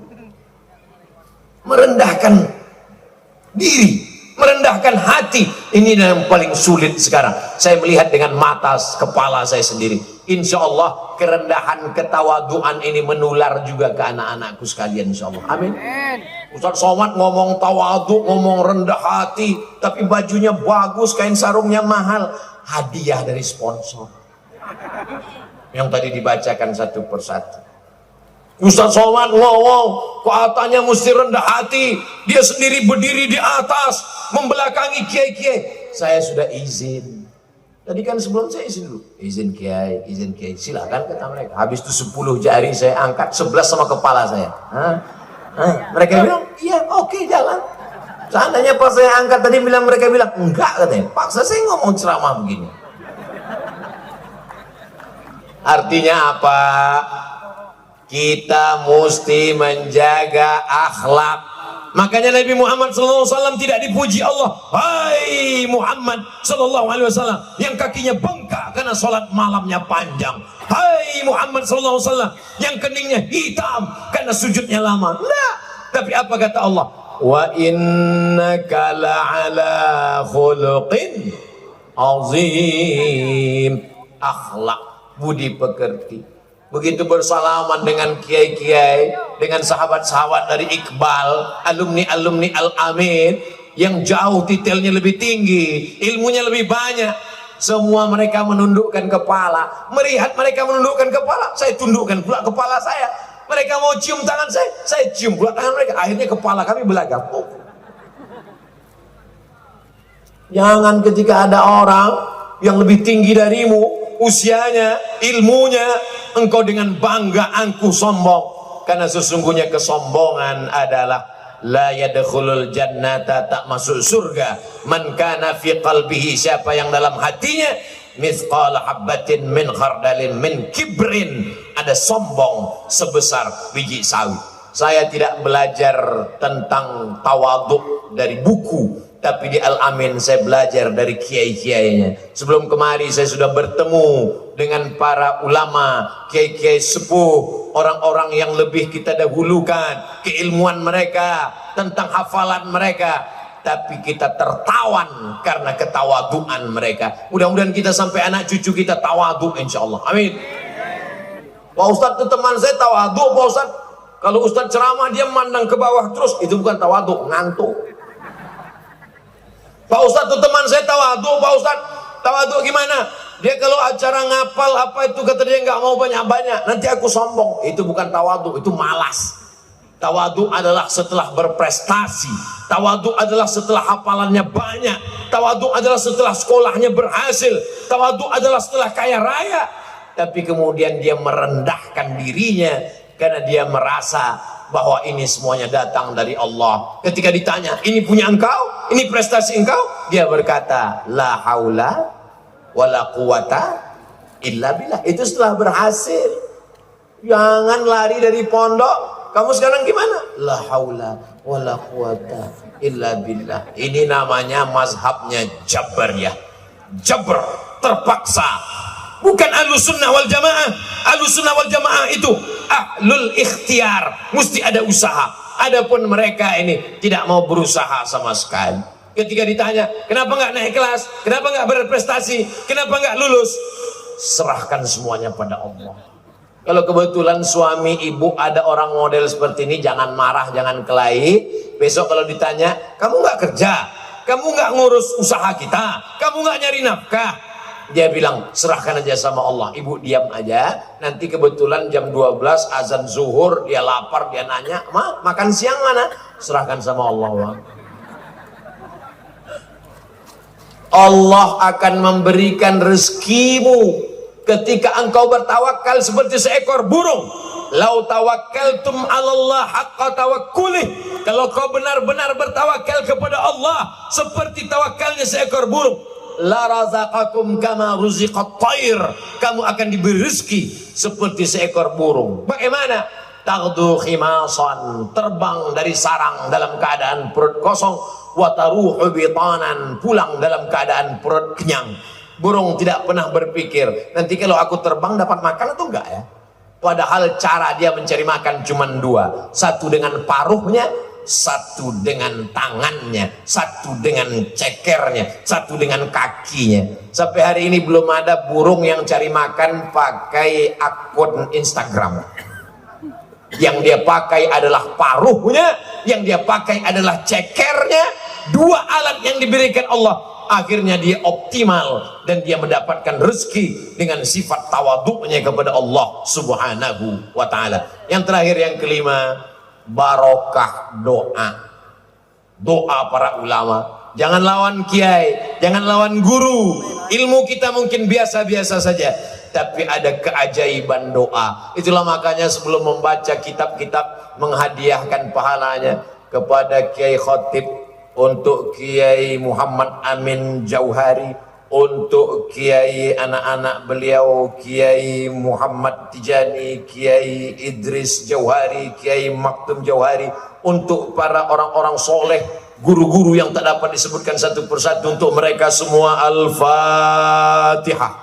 Merendahkan diri, merendahkan hati. Ini yang paling sulit sekarang. Saya melihat dengan mata kepala saya sendiri. Insya Allah kerendahan, ketawaduan ini menular juga ke anak-anakku sekalian, insya Allah. Amin. Ustaz Somad ngomong tawadu, ngomong rendah hati, tapi bajunya bagus, kain sarungnya mahal, hadiah dari sponsor yang tadi dibacakan satu persatu. Ustaz Somad ngomong katanya mesti rendah hati, dia sendiri berdiri di atas membelakangi kiai-kiai. Saya sudah izin. Tadi kan sebelum saya izin dulu, izin kiai, silakan kata mereka. Habis itu 10 jari saya angkat, 11 sama kepala saya. Mereka bilang, iya oke, jalan. Seandainya pas saya angkat tadi mereka bilang, enggak katanya, paksa saya ngomong ceramah begini. Artinya apa? Kita mesti menjaga akhlak. Makanya Nabi Muhammad SAW tidak dipuji Allah. Hai Muhammad SAW yang kakinya bengkak karena sholat malamnya panjang. Hai Muhammad SAW yang keningnya hitam karena sujudnya lama. Nah, tapi apa kata Allah? Wa innaka la'ala khuluqin azim. Akhlak, budi pekerti. Begitu bersalaman dengan kiai-kiai, dengan sahabat-sahabat dari Iqbal, alumni-alumni Al-Amin yang jauh titelnya lebih tinggi, ilmunya lebih banyak, semua mereka menundukkan kepala. Melihat mereka menundukkan kepala, saya tundukkan pula kepala saya. Mereka mau cium tangan saya cium pula tangan mereka. Akhirnya kepala kami belagak. Jangan ketika ada orang yang lebih tinggi darimu usianya, ilmunya, engkau dengan bangga angkuh sombong. Karena sesungguhnya kesombongan adalah la yadkhulul jannata, tak masuk surga, man kana fi qalbihi, siapa yang dalam hatinya mithqala habbatin min khardalin min kibrin, ada sombong sebesar biji sawi. Saya tidak belajar tentang tawaduk dari buku, tapi di Al-Amin saya belajar dari kiai-kiainya. Sebelum kemari saya sudah bertemu dengan para ulama, kiai-kiai sepuh, orang-orang yang lebih kita dahulukan, keilmuan mereka, tentang hafalan mereka. Tapi kita tertawan karena ketawaduan mereka. Mudah-mudahan kita sampai anak cucu kita tawadu, insya Allah. Amin. Pak Ustadz itu teman saya tawadu, Pak Ustadz. Kalau Ustadz ceramah dia mandang ke bawah terus, itu bukan tawadu, ngantuk. Pak Ustadz itu teman saya tawadu, Pak Ustadz. Tawadu gimana? Dia kalau acara ngapal apa itu kata dia nggak mau banyak-banyak, nanti aku sombong. Itu bukan tawadu, itu malas. Tawadu adalah setelah berprestasi. Tawadu adalah setelah hafalannya banyak. Tawadu adalah setelah sekolahnya berhasil. Tawadu adalah setelah kaya raya. Tapi kemudian dia merendahkan dirinya karena dia merasa bahwa ini semuanya datang dari Allah. Ketika ditanya, ini punya engkau? Ini prestasi engkau? Dia berkata, la haula wala quwata illa billah. Itu setelah berhasil. Jangan lari dari pondok. Kamu sekarang gimana? La haula wala quwata illa billah. Ini namanya mazhabnya Jabariyah. Jabr, terpaksa. Bukan Ahlus Sunnah wal Jamaah. Ahlus Sunnah wal Jamaah itu ahlul ikhtiar, mesti ada usaha. Adapun mereka ini tidak mau berusaha sama sekali. Ketika ditanya, kenapa nggak naik kelas? Kenapa nggak berprestasi? Kenapa nggak lulus? Serahkan semuanya pada Allah. Kalau kebetulan suami ibu ada orang model seperti ini, jangan marah, jangan kelahi. Besok kalau ditanya, kamu nggak kerja? Kamu nggak ngurus usaha kita? Kamu nggak nyari nafkah? Dia bilang, serahkan aja sama Allah. Ibu diam aja. Nanti kebetulan jam 12 azan zuhur, dia lapar, dia nanya, Ma, makan siang mana? Serahkan sama Allah. Ma. Allah akan memberikan rezekimu ketika engkau bertawakal seperti seekor burung. Lau tawakkaltum 'alallah haqqa tawakkulih. Kalau kau benar-benar bertawakal kepada Allah seperti tawakalnya seekor burung, la razaqakum kama ruziqat thair. Kamu akan diberi rezeki seperti seekor burung. Bagaimana? Taghdu khimasan, terbang dari sarang dalam keadaan perut kosong, wa taruhu bitanan, pulang dalam keadaan perut kenyang. Burung tidak pernah berpikir, nanti kalau aku terbang dapat makan atau enggak ya? Padahal cara dia mencari makan cuma dua. Satu dengan paruhnya, satu dengan tangannya, satu dengan cekernya, satu dengan kakinya. Sampai hari ini belum ada burung yang cari makan pakai akun Instagram. Yang dia pakai adalah paruhnya, yang dia pakai adalah cekernya. Dua alat yang diberikan Allah. Akhirnya dia optimal dan dia mendapatkan rezeki dengan sifat tawaduknya kepada Allah Subhanahu wa ta'ala. Yang terakhir, yang kelima, barokah doa. Doa para ulama. Jangan lawan kiai, jangan lawan guru. Ilmu kita mungkin biasa-biasa saja, tapi ada keajaiban doa. Itulah makanya sebelum membaca kitab-kitab, menghadiahkan pahalanya kepada Kiai Khotib, untuk Kiai Muhammad Amin Jauhari, untuk Kiai anak-anak beliau, Kiai Muhammad Tijani, Kiai Idris Jauhari, Kiai Maktum Jauhari, untuk para orang-orang soleh, guru-guru yang tak dapat disebutkan satu persatu, untuk mereka semua. Al-Fatihah.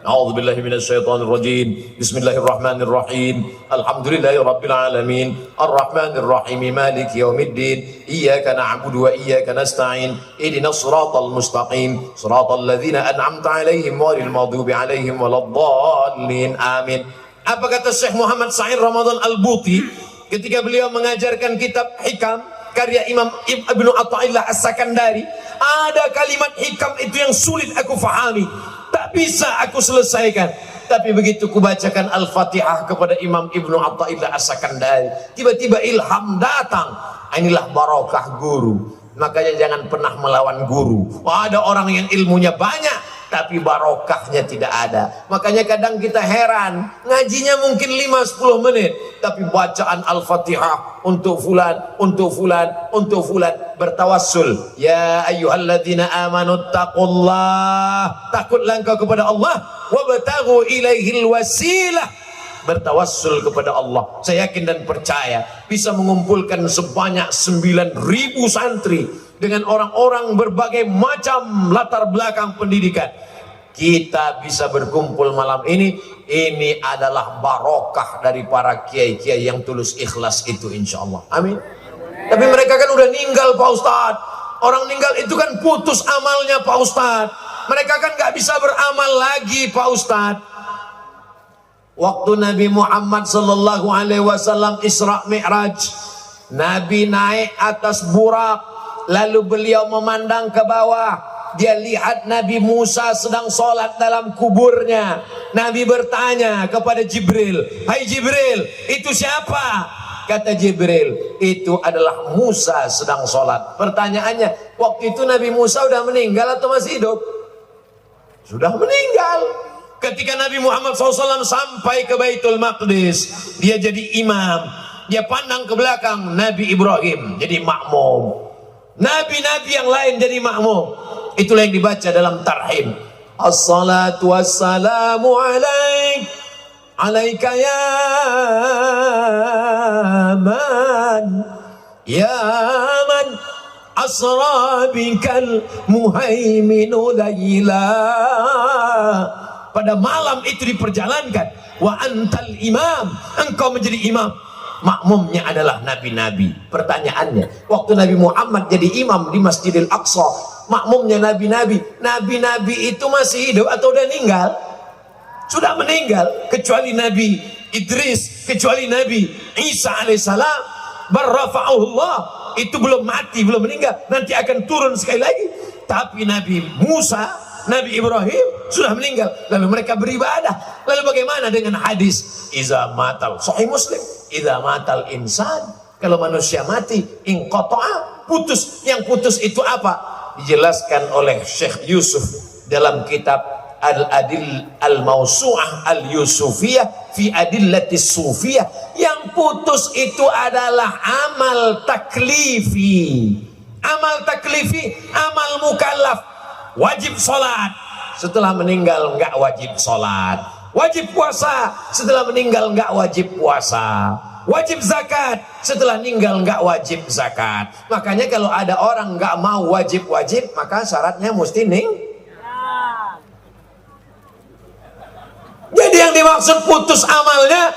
A'udzubillahi minasyaitonirrajim. Bismillahirrahmanirrahim. Alhamdulillahirabbil alamin. Arrahmanirrahim. Maliki yaumiddin. Iyyaka na'budu wa iyyaka nasta'in. Ihdinas siratal mustaqim. Siratal ladzina an'amta 'alaihim ghairil maghdubi 'alaihim waladdallin. Amin. Apa kata Syekh Muhammad Sa'id Ramadan Al-Buti ketika beliau mengajarkan kitab Hikam karya Imam Ibnu Athaillah As-Sakandari? Ada kalimat hikam itu yang sulit aku fahami, tak bisa aku selesaikan. Tapi begitu kubacakan Al-Fatihah kepada Imam Ibnu Athaillah As-Sakandari, tiba-tiba ilham datang. Inilah barokah guru. Makanya jangan pernah melawan guru. Ada orang yang ilmunya banyak tapi barokahnya tidak ada. Makanya kadang kita heran, ngajinya mungkin 5-10 menit, tapi bacaan Al-Fatihah untuk fulan, untuk fulan, untuk fulan, bertawassul. Ya ayyuhalladzina amanu taqullah, takutlah engkau kepada Allah, wabtaghu ilaihil wasilah, bertawassul kepada Allah. Saya yakin dan percaya bisa mengumpulkan sebanyak 9.000 santri dengan orang-orang berbagai macam latar belakang pendidikan. Kita bisa berkumpul malam ini adalah barokah dari para kiai-kiai yang tulus ikhlas itu, insya Allah. Amin. Tapi mereka kan udah ninggal Pak Ustadz. Orang ninggal itu kan putus amalnya Pak Ustadz. Mereka kan gak bisa beramal lagi Pak Ustadz. Waktu Nabi Muhammad sallallahu alaihi wasallam Isra Mi'raj, Nabi naik atas burak, lalu beliau memandang ke bawah. Dia lihat Nabi Musa sedang sholat dalam kuburnya. Nabi bertanya kepada Jibril, "Hai Jibril, itu siapa?" Kata Jibril, "Itu adalah Musa sedang sholat." Pertanyaannya, waktu itu Nabi Musa sudah meninggal atau masih hidup? Sudah meninggal. Ketika Nabi Muhammad SAW sampai ke Baitul Maqdis, dia jadi imam. Dia pandang ke belakang, Nabi Ibrahim jadi makmum. Nabi-nabi yang lain jadi makmum. Itulah yang dibaca dalam tarhim. Assalatu wassalamu alaika ya man asra bikal muhaiminu layla. Pada malam itu diperjalankan. Wa antal imam, engkau menjadi imam. Makmumnya adalah nabi-nabi. Pertanyaannya, waktu Nabi Muhammad jadi imam di Masjidil Aqsa, makmumnya nabi-nabi. Nabi-nabi itu masih hidup atau udah meninggal? Sudah meninggal, kecuali Nabi Idris, kecuali Nabi Isa alaihissalam. Barrafa'ullah, itu belum mati, belum meninggal, nanti akan turun sekali lagi. Tapi Nabi Musa, Nabi Ibrahim sudah meninggal, lalu mereka beribadah. Lalu bagaimana dengan hadis iza matal, Sahih Muslim, iza matal insan, kalau manusia mati inqata'a, putus. Yang putus itu apa? Dijelaskan oleh Syekh Yusuf dalam kitab Al-Adil Al-Mausu'ah Al-Yusufiyah fi Adillatis Sufiyah. Yang putus itu adalah amal taklifi. Amal taklifi, amal mukallaf. Wajib sholat, setelah meninggal enggak wajib sholat. Wajib puasa, setelah meninggal enggak wajib puasa. Wajib zakat, setelah meninggal enggak wajib zakat. Makanya kalau ada orang enggak mau wajib-wajib, maka syaratnya mesti Jadi yang dimaksud putus amalnya,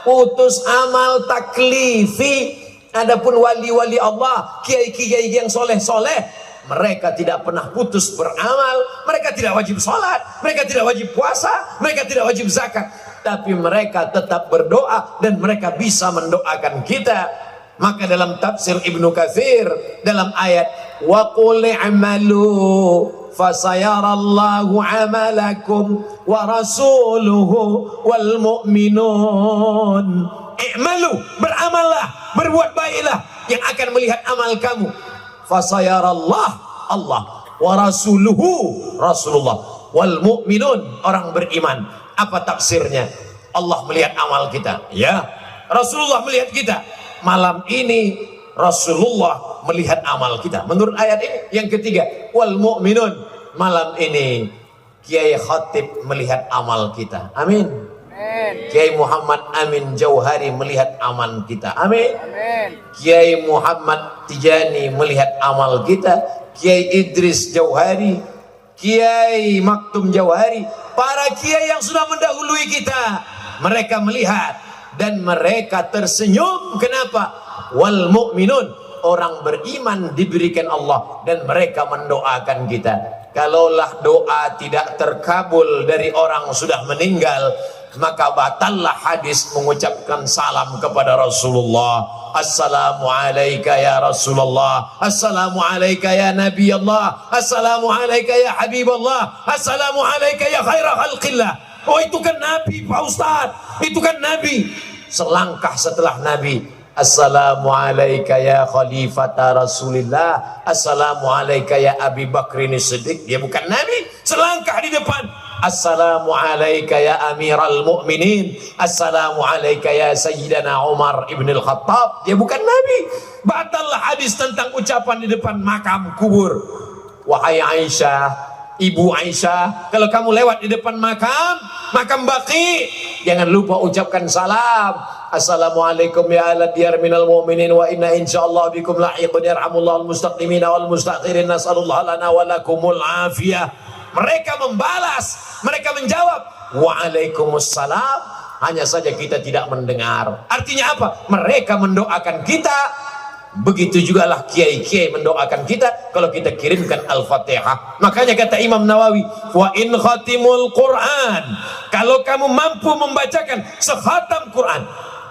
putus amal taklifi. Adapun wali-wali Allah, kiai-kiai yang soleh-soleh, mereka tidak pernah putus beramal. Mereka tidak wajib sholat, mereka tidak wajib puasa, mereka tidak wajib zakat, tapi mereka tetap berdoa dan mereka bisa mendoakan kita. Maka dalam tafsir Ibnu Katsir dalam ayat wa qul i'malu fasayarallahu amalakum wa rasuluhu wal mu'minun. I'malu, beramallah, berbuat baiklah, yang akan melihat amal kamu. Fasayarallah, Allah, wa rasuluhu, Rasulullah, wal mu'minun, orang beriman. Apa tafsirnya? Allah melihat amal kita, ya. Rasulullah melihat kita. Malam ini Rasulullah melihat amal kita. Menurut ayat ini yang ketiga, wal mu'minun, malam ini Kiai Khatib melihat amal kita. Amin. Kiai Muhammad Amin Jauhari melihat amal kita. Amin. Kiai Muhammad Tijani melihat amal kita. Kiai Idris Jauhari, Kiai Maktum Jauhari, para kiai yang sudah mendahului kita, mereka melihat dan mereka tersenyum. Kenapa? Wal mu'minun, orang beriman diberikan Allah dan mereka mendoakan kita. Kalaulah doa tidak terkabul dari orang sudah meninggal, maka batallah hadis mengucapkan salam kepada Rasulullah. Assalamu alayka ya Rasulullah, assalamu alayka ya Nabi Allah, assalamu alayka ya Habib Allah, assalamu alayka ya khaira khalqillah. Oh, itu kan Nabi Pak Ustadz, itu kan Nabi. Selangkah setelah Nabi, assalamu alayka ya khalifata Rasulillah, assalamu alayka ya Abi Bakrin Siddiq. Dia bukan Nabi. Selangkah di depan, assalamu alayka ya amiral mu'minin, assalamu alayka ya sayyidana Umar ibn al-Khattab. Dia bukan Nabi. Batallah hadis tentang ucapan di depan makam kubur. Wahai Aisyah, Ibu Aisyah, kalau kamu lewat di depan makam Baqi, jangan lupa ucapkan salam. Assalamualaikum ya ala diyar minal mu'minin wa inna insyaallah bikum lahiqun yarhamullahu al-mustaqimina wal mustakhirin nasallallahu lana wa lakumul afiyah. Mereka membalas, mereka menjawab waalaikumsalam, hanya saja kita tidak mendengar. Artinya apa? Mereka mendoakan kita, begitu juga lah kiai-kiai mendoakan kita kalau kita kirimkan Al-Fatihah. Makanya kata Imam Nawawi, wa in khatimul Quran, kalau kamu mampu membacakan sekhatam Quran.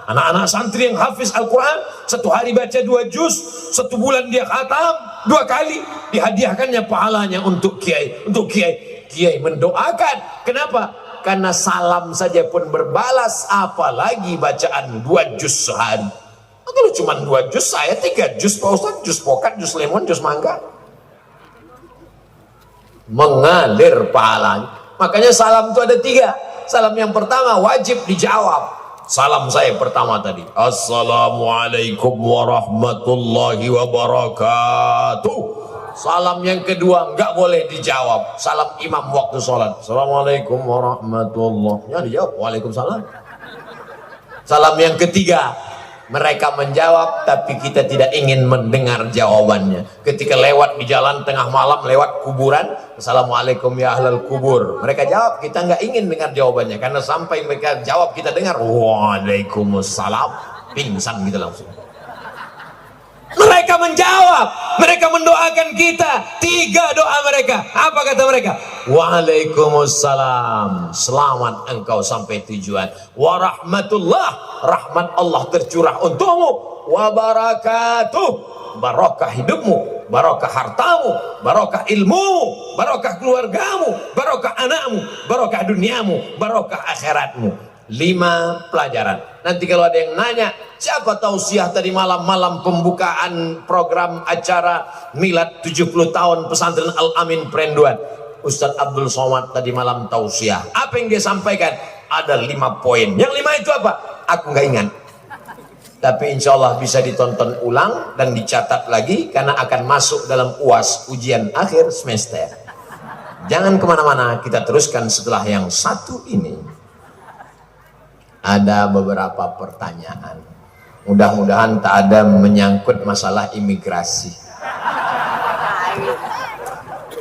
Anak-anak santri yang hafiz Al-Quran, satu hari baca 2 juz, 1 bulan dia khatam 2 kali, dihadiahkannya pahalanya untuk kiai. Untuk kiai mendoakan. Kenapa? Karena salam saja pun berbalas, apalagi bacaan 2 juz sehari. Kalau cuma 2 juz, saya 3 juz Pak Ustaz, juz pokat, juz lemon, juz mangga, mengalir pahalanya. Makanya salam itu ada 3. Salam yang pertama wajib dijawab. Salam saya pertama tadi, assalamualaikum warahmatullahi wabarakatuh. Salam yang kedua nggak boleh dijawab. Salam imam waktu sholat, assalamualaikum warahmatullahi, ya dijawab waalaikumsalam. Salam yang ketiga, mereka menjawab tapi kita tidak ingin mendengar jawabannya. Ketika lewat di jalan tengah malam, lewat kuburan, assalamualaikum ya ahlal kubur, mereka jawab, kita nggak ingin dengar jawabannya, karena sampai mereka jawab kita dengar waalaikumsalam, pingsan gitu langsung. Mereka menjawab, mereka mendoakan kita. 3 doa mereka. Apa kata mereka? Waalaikumsalam, selamat engkau sampai tujuan. Warahmatullah, rahmat Allah tercurah untukmu. Wabarakatuh, barokah hidupmu, barokah hartamu, barokah ilmumu, barokah keluargamu, barokah anakmu, barokah duniamu, barokah akhiratmu. 5 pelajaran. Nanti kalau ada yang nanya, siapa tausiah tadi malam pembukaan program acara milad 70 tahun pesantren Al-Amin Perenduan? Ustadz Abdul Somad tadi malam tausiah. Apa yang dia sampaikan? Ada 5 poin. Yang 5 itu apa? Aku nggak ingat. Tapi insya Allah bisa ditonton ulang dan dicatat lagi, karena akan masuk dalam UAS, ujian akhir semester. Jangan kemana-mana, kita teruskan setelah yang satu ini. Ada beberapa pertanyaan, mudah-mudahan tak ada menyangkut masalah imigrasi.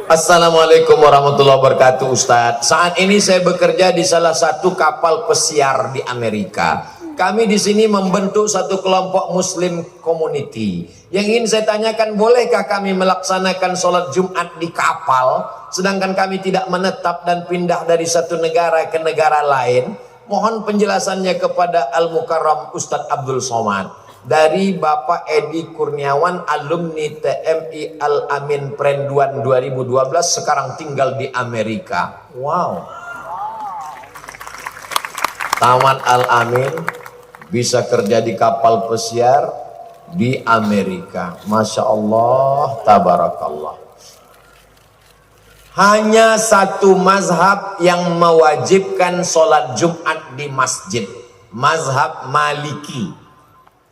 Assalamualaikum warahmatullahi wabarakatuh. Ustadz, saat ini saya bekerja di salah satu kapal pesiar di Amerika. Kami di sini membentuk satu kelompok Muslim community. Yang ingin saya tanyakan, bolehkah kami melaksanakan sholat Jumat di kapal, sedangkan kami tidak menetap dan pindah dari satu negara ke negara lain? Mohon penjelasannya kepada Al-Mukarram Ustadz Abdul Somad. Dari Bapak Edi Kurniawan, alumni TMI Al-Amin Perenduan 2012, sekarang tinggal di Amerika. Wow. Tamat Al-Amin, bisa kerja di kapal pesiar di Amerika. Masya Allah, tabarakallah. Hanya satu mazhab yang mewajibkan sholat Jumat di masjid, mazhab Maliki.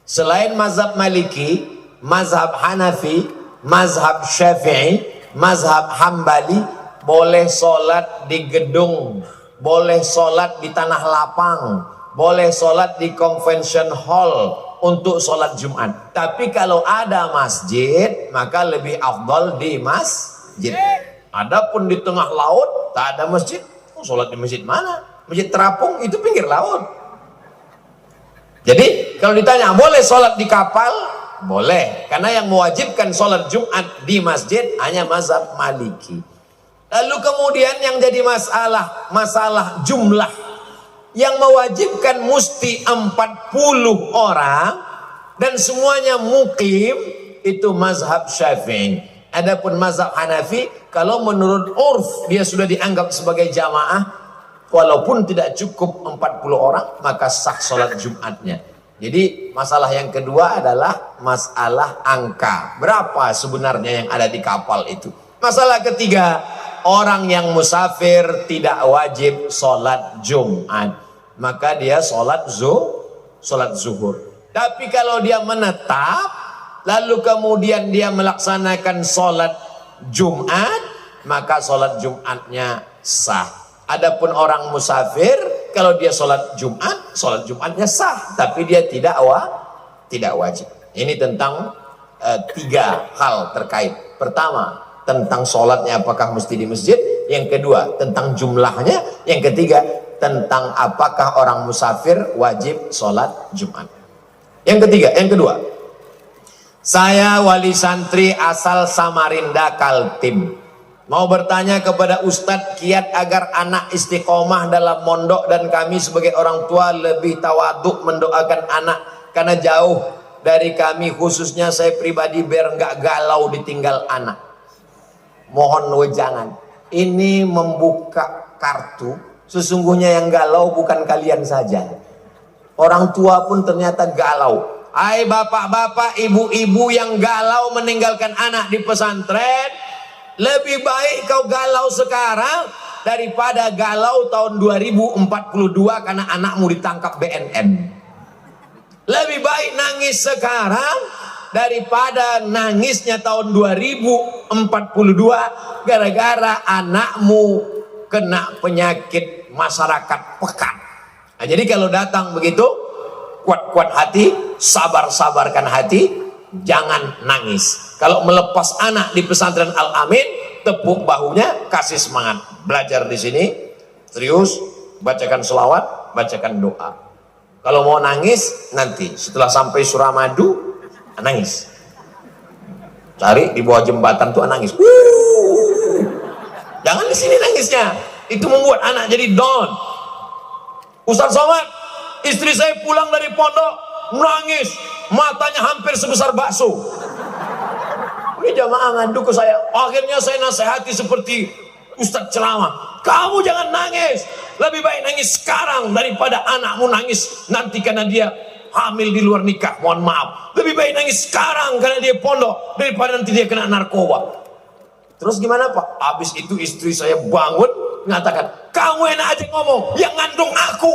Selain mazhab Maliki, mazhab Hanafi, mazhab Syafi'i, mazhab Hambali, boleh sholat di gedung, boleh sholat di tanah lapang, boleh sholat di convention hall untuk sholat Jumat. Tapi kalau ada masjid, maka lebih afdal di masjid. Adapun di tengah laut, tak ada masjid, sholat di masjid mana? Masjid terapung itu pinggir laut. Jadi kalau ditanya boleh sholat di kapal, boleh, karena yang mewajibkan sholat Jumat di masjid hanya mazhab Maliki. Lalu kemudian yang jadi masalah jumlah, yang mewajibkan mesti 40 orang dan semuanya mukim, itu mazhab Syafi'i. Adapun mazhab Hanafi, kalau menurut urf dia sudah dianggap sebagai jamaah, walaupun tidak cukup 40 orang, maka sah sholat Jumatnya. Jadi masalah yang kedua adalah masalah angka, berapa sebenarnya yang ada di kapal itu. Masalah ketiga, orang yang musafir tidak wajib sholat Jumat, maka dia sholat zuhur. Tapi kalau dia menetap, lalu kemudian dia melaksanakan sholat Jumat, maka sholat Jumatnya sah. Adapun orang musafir, kalau dia sholat Jumatnya sah, tapi dia tidak wajib. Ini tentang 3 hal terkait. Pertama, tentang sholatnya apakah mesti di masjid. Yang kedua, tentang jumlahnya. Yang ketiga, tentang apakah orang musafir wajib sholat Jumat. Yang kedua, saya wali santri asal Samarinda Kaltim, mau bertanya kepada Ustadz kiat agar anak istiqomah dalam mondok dan kami sebagai orang tua lebih tawaduk mendoakan anak karena jauh dari kami, khususnya saya pribadi, biar nggak galau ditinggal anak. Mohon wejangan. Ini membuka kartu, sesungguhnya yang galau bukan kalian saja, orang tua pun ternyata galau. Hai bapak-bapak, ibu-ibu yang galau meninggalkan anak di pesantren, lebih baik kau galau sekarang daripada galau tahun 2042 karena anakmu ditangkap BNN. Lebih baik nangis sekarang daripada nangisnya tahun 2042 gara-gara anakmu kena penyakit masyarakat pekat. Nah, jadi kalau datang begitu, kuat-kuat hati, sabar-sabarkan hati, jangan nangis. Kalau melepas anak di pesantren Al-Amin, tepuk bahunya, kasih semangat. Belajar di sini, serius, bacakan selawat, bacakan doa. Kalau mau nangis, nanti setelah sampai Suramadu, nangis. Cari di bawah jembatan tuh nangis. Jangan di sini nangisnya. Itu membuat anak jadi down. Ustaz Somad, istri saya pulang dari pondok, menangis, matanya hampir sebesar bakso. Ini jamaah ngadu ke saya. Akhirnya saya nasihati seperti Ustadz ceramah. Kamu jangan nangis. Lebih baik nangis sekarang daripada anakmu nangis nanti karena dia hamil di luar nikah. Mohon maaf. Lebih baik nangis sekarang karena dia pondok daripada nanti dia kena narkoba. Terus gimana Pak? Habis itu istri saya bangun mengatakan, kamu enak aja ngomong, yang ngandung aku.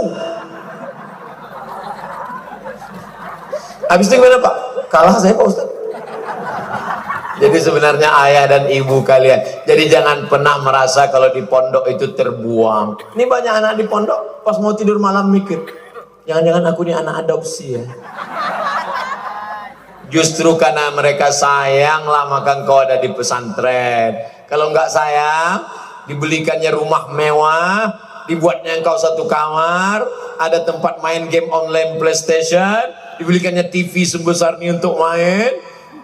Habis itu gimana Pak? Kalah saya Pak Ustadz. Jadi sebenarnya ayah dan ibu kalian, jadi jangan pernah merasa kalau di pondok itu terbuang. Ini banyak anak di pondok pas mau tidur malam mikir, jangan-jangan aku ini anak adopsi ya. Justru karena mereka sayang lah maka kau ada di pesantren. Kalau nggak sayang, dibelikannya rumah mewah, dibuatnya engkau satu kamar, ada tempat main game online PlayStation, dibelikannya TV sebesar ini untuk main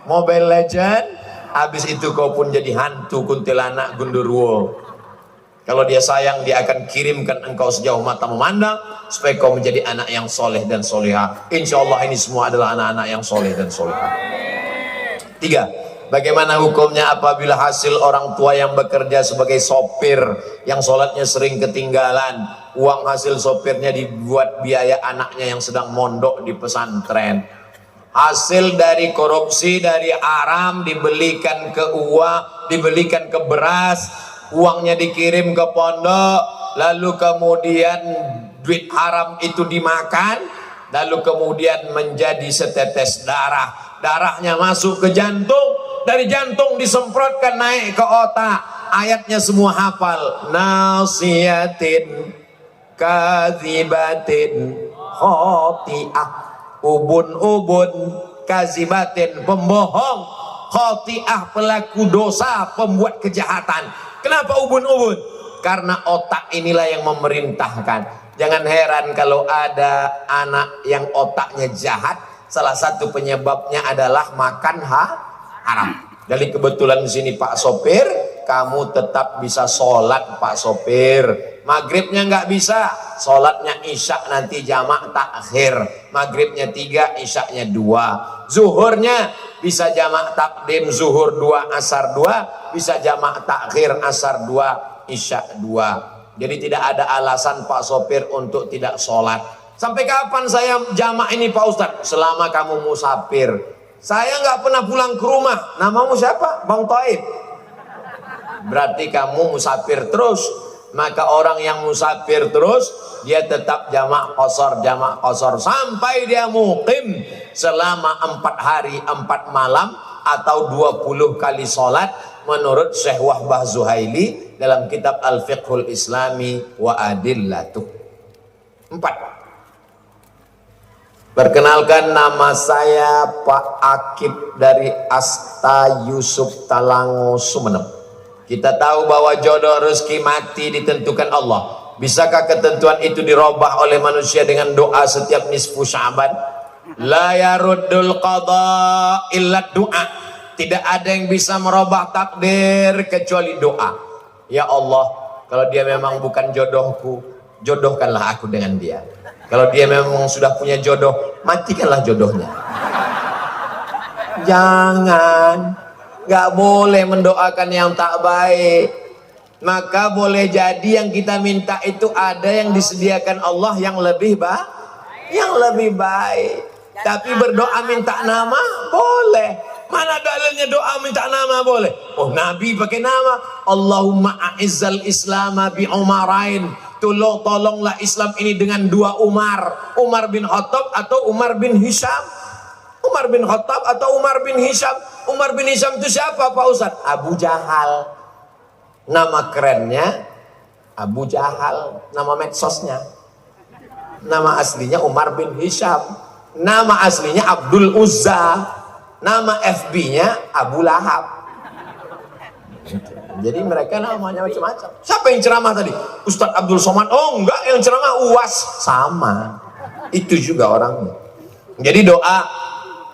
Mobile Legend. Habis itu kau pun jadi hantu kuntilanak gundurwo. Kalau dia sayang, dia akan kirimkan engkau sejauh mata memandang supaya kau menjadi anak yang soleh dan soleha. Insya Allah ini semua adalah anak-anak yang soleh dan soleha. 3. Bagaimana hukumnya apabila hasil orang tua yang bekerja sebagai sopir yang sholatnya sering ketinggalan, uang hasil sopirnya dibuat biaya anaknya yang sedang mondok di pesantren. Hasil dari korupsi, dari haram, dibelikan ke uang, dibelikan ke beras, uangnya dikirim ke pondok, lalu kemudian duit haram itu dimakan, lalu kemudian menjadi setetes darah, darahnya masuk ke jantung, dari jantung disemprotkan naik ke otak, ayatnya semua hafal. Nasiyatin kadzibatin khoti'ah, ubun-ubun, kazibatin pembohong, khoti'ah pelaku dosa, pembuat kejahatan. Kenapa ubun-ubun? Karena otak inilah yang memerintahkan. Jangan heran kalau ada anak yang otaknya jahat, salah satu penyebabnya adalah makan haram. Jadi kebetulan di sini Pak Sopir, kamu tetap bisa sholat Pak Sopir. Maghribnya nggak bisa, sholatnya isya nanti jamak takhir. Maghribnya 3, isyaknya 2. Zuhurnya bisa jamak takdim, zuhur 2, asar 2. Bisa jamak takhir, asar 2, isya 2. Jadi tidak ada alasan Pak Sopir untuk tidak sholat. Sampai kapan saya jamak ini Pak Ustadz? Selama kamu musafir. Saya nggak pernah pulang ke rumah. Namamu siapa? Bang Taib. Berarti kamu musafir terus. Maka orang yang musafir terus, dia tetap jamak qashar sampai dia muqim selama 4 hari 4 malam atau 20 kali sholat menurut Syekh Wahbah Zuhaili dalam kitab Al-Fiqhul Islami wa Adillatuh. 4. Perkenalkan, nama saya Pak Akib dari Asta Yusuf Talango, Sumeneb. Kita tahu bahwa jodoh rezeki mati ditentukan Allah. Bisakah ketentuan itu dirubah oleh manusia dengan doa setiap nisfu Sya'ban? La yaruddul qada illa doa. Tidak ada yang bisa merubah takdir kecuali doa. Ya Allah, kalau dia memang bukan jodohku, jodohkanlah aku dengan dia. Kalau dia memang sudah punya jodoh, matikanlah jodohnya. Jangan. Gak boleh mendoakan yang tak baik. Maka boleh jadi yang kita minta itu ada yang disediakan Allah yang lebih baik. Tapi berdoa minta nama boleh. Mana dalilnya doa minta nama boleh? Oh, Nabi pakai nama. Allahumma a'izzal islama bi umarain. Tolonglah Islam ini dengan 2 Umar. Umar bin Khattab atau Umar bin Hisham. Umar bin Khattab atau Umar bin Hisham. Umar bin Hisham itu siapa Pak Ustadz? Abu Jahal. Nama kerennya Abu Jahal, nama medsosnya. Nama aslinya Umar bin Hisham. Nama aslinya Abdul Uzza. Nama FB-nya Abu Lahab. Jadi mereka namanya macam-macam. Siapa yang ceramah tadi? Ustadz Abdul Somad? Oh enggak, yang ceramah UAS. Sama. Itu juga orangnya. Jadi doa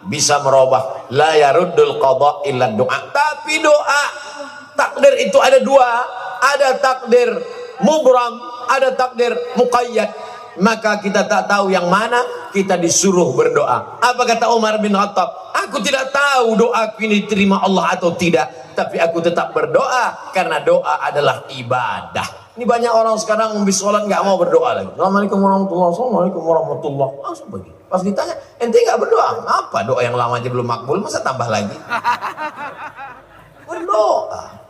bisa merubah. La yaruddul qada illa doa. Tapi doa takdir itu ada 2. Ada takdir mubram, ada takdir muqayyad. Maka kita tak tahu yang mana, kita disuruh berdoa. Apa kata Umar bin Khattab? Aku tidak tahu doaku ini diterima Allah atau tidak, tapi aku tetap berdoa karena doa adalah ibadah. Ini banyak orang sekarang habis sholat nggak mau berdoa lagi. Assalamualaikum warahmatullahi wabarakatuh. Assalamualaikum warahmatullahi wabarakatuh. Langsung pergi. Pas ditanya, ente nggak berdoa? Apa doa yang lama aja belum makbul, masa tambah lagi? Berdoa.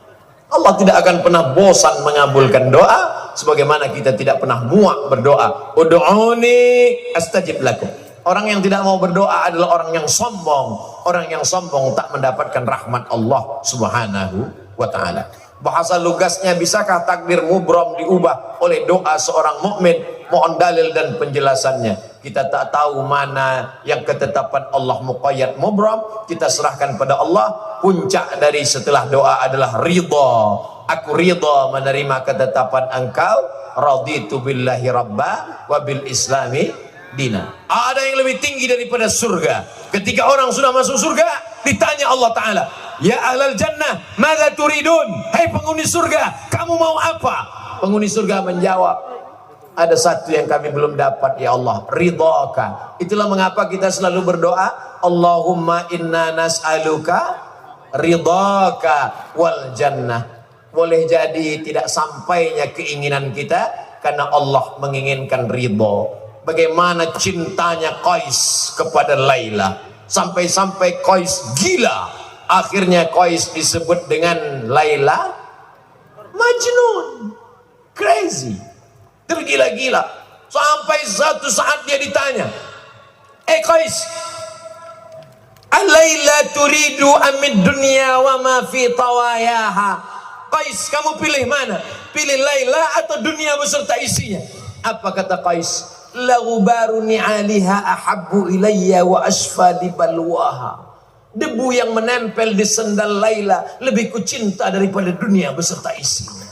Allah tidak akan pernah bosan mengabulkan doa, sebagaimana kita tidak pernah muak berdoa. Ud'uni astajib lakum. Orang yang tidak mau berdoa adalah orang yang sombong. Orang yang sombong tak mendapatkan rahmat Allah Subhanahu wa ta'ala. Bahasa lugasnya, bisakah takdir mubram diubah oleh doa seorang mukmin? Mohon dalil dan penjelasannya. Kita tak tahu mana yang ketetapan Allah muqayyad mubram. Kita serahkan pada Allah. Puncak dari setelah doa adalah ridha. Aku ridha menerima ketetapan Engkau. Raditu billahi rabba wa bil islami dina. Ada yang lebih tinggi daripada surga. Ketika orang sudah masuk surga, ditanya Allah Ta'ala, ya ahlal jannah, madza turidun? Hai penghuni surga, kamu mau apa? Penghuni surga menjawab, ada satu yang kami belum dapat ya Allah, ridhaka. Itulah mengapa kita selalu berdoa, Allahumma inna nas'aluka ridhaka wal jannah. Boleh jadi tidak sampainya keinginan kita karena Allah menginginkan ridho. Bagaimana cintanya Qais kepada Laila, sampai-sampai Qais gila. Akhirnya Qais disebut dengan Laila Majnun, crazy, tergila-gila. Sampai satu saat dia ditanya, Qais, Laila turidu amid dunya wa ma fi tawayaha? Qais, kamu pilih mana? Pilih Laila atau dunia beserta isinya? Apa kata Qais? La ghubaru ni'aliha ahabbu ilayya wa asfa di balwaha. Debu yang menempel di sendal Laila lebih kucinta daripada dunia beserta isinya.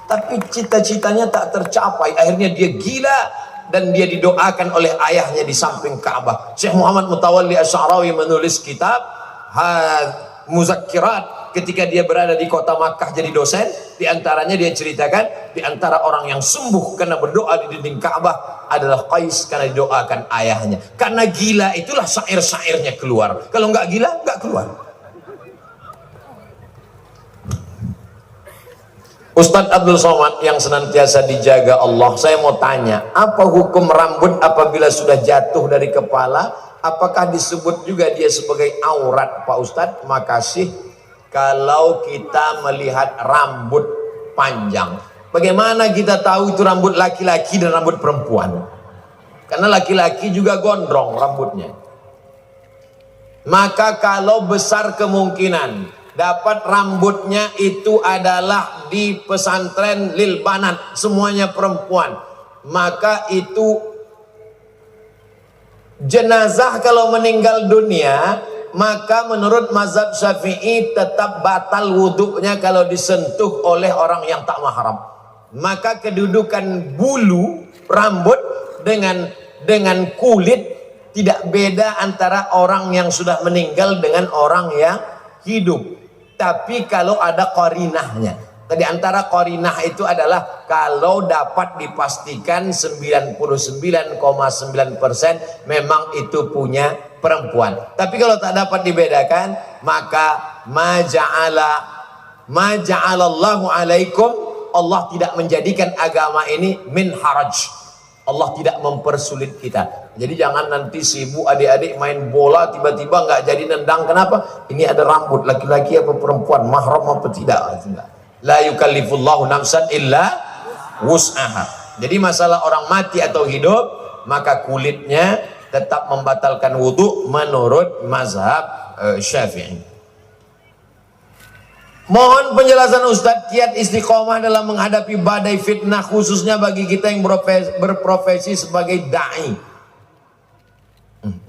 Tapi cita-citanya tak tercapai. Akhirnya dia gila dan dia didoakan oleh ayahnya di samping Ka'bah. Syekh Muhammad Mutawalli Asy'arawi menulis kitab Muzakkirat ketika dia berada di kota Makkah jadi dosen. Di antaranya dia ceritakan, di antara orang yang sembuh karena berdoa di dinding Ka'bah adalah Qais karena didoakan ayahnya. Karena gila itulah syair-syairnya keluar. Kalau nggak gila, nggak keluar. Ustadz Abdul Somad yang senantiasa dijaga Allah, saya mau tanya, apa hukum rambut apabila sudah jatuh dari kepala? Apakah disebut juga dia sebagai aurat, Pak Ustadz? Makasih. Kalau kita melihat rambut panjang, bagaimana kita tahu itu rambut laki-laki dan rambut perempuan? Karena laki-laki juga gondrong rambutnya. Maka kalau besar kemungkinan dapat rambutnya itu adalah di pesantren lil banat, semuanya perempuan, maka itu jenazah kalau meninggal dunia, maka menurut mazhab Syafi'i tetap batal wudhunya kalau disentuh oleh orang yang tak mahram. Maka kedudukan bulu rambut dengan kulit tidak beda antara orang yang sudah meninggal dengan orang yang hidup. Tapi kalau ada qarinahnya, di antara qarinah itu adalah kalau dapat dipastikan 99,9% memang itu punya perempuan. Tapi kalau tak dapat dibedakan, maka ma ja'alallahu alaikum, Allah tidak menjadikan agama ini min haraj. Allah tidak mempersulit kita. Jadi jangan nanti sibuk adik-adik main bola tiba-tiba nggak jadi nendang. Kenapa? Ini ada rambut, laki-laki apa perempuan, mahram apa tidak? La yukallifullahu nafsan illa wus'aha. Jadi masalah orang mati atau hidup, maka kulitnya tetap membatalkan wudhu menurut mazhab Syafi'i. Mohon penjelasan Ustadz kiat istiqomah dalam menghadapi badai fitnah, khususnya bagi kita yang berprofesi sebagai da'i.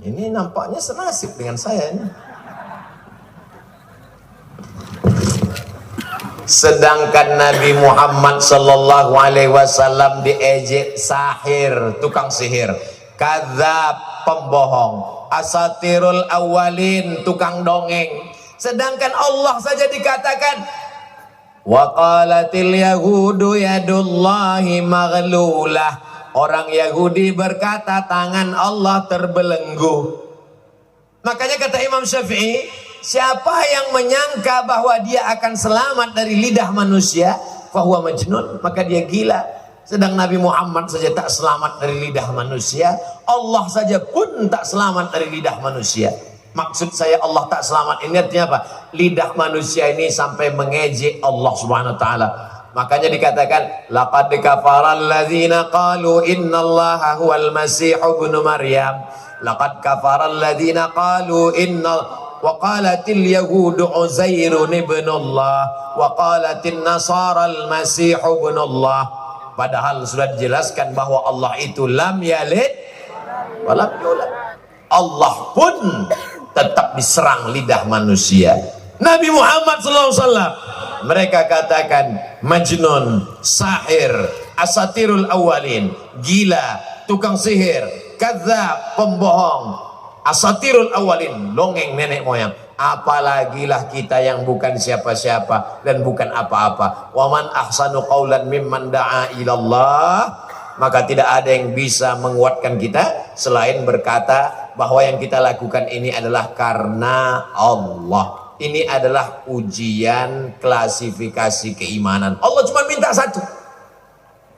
Ini nampaknya senasib dengan saya ini. Sedangkan Nabi Muhammad sallallahu alaihi wasallam diejek sahir, tukang sihir, kadzab, pembohong, asatirul awalin, tukang dongeng. Sedangkan Allah saja dikatakan wa qalatil yahudu yadullahi maghlulah. Orang Yahudi berkata tangan Allah terbelenggu. Makanya kata Imam Syafi'i, siapa yang menyangka bahwa dia akan selamat dari lidah manusia, fahuwa majnun, maka dia gila. Sedang Nabi Muhammad saja tak selamat dari lidah manusia, Allah saja pun tak selamat dari lidah manusia. Maksud saya Allah tak selamat ini artinya apa? Lidah manusia ini sampai mengejek Allah Subhanahu wa taala. Makanya dikatakan laqad kafara alladzina qalu innallaha huwal masih ibnu maryam. Laqad kafara alladzina qalu wa qalatil yahudu uzairun ibnullah wa qalatin nasara al-masih ibnullah. Padahal sudah dijelaskan bahwa Allah itu lam yalid wa lam yulad. Allah pun tetap diserang lidah manusia. Nabi Muhammad SAW mereka katakan majnun, sahir, asatirul awalin, gila, tukang sihir, kadzab, pembohong, asatirul awalin, dongeng nenek moyang. Apalagi lah kita yang bukan siapa-siapa dan bukan apa-apa. Waman ahsanu qaulan mimman da'a ilallah. Maka tidak ada yang bisa menguatkan kita selain berkata bahwa yang kita lakukan ini adalah karena Allah. Ini adalah ujian klasifikasi keimanan. Allah cuma minta satu,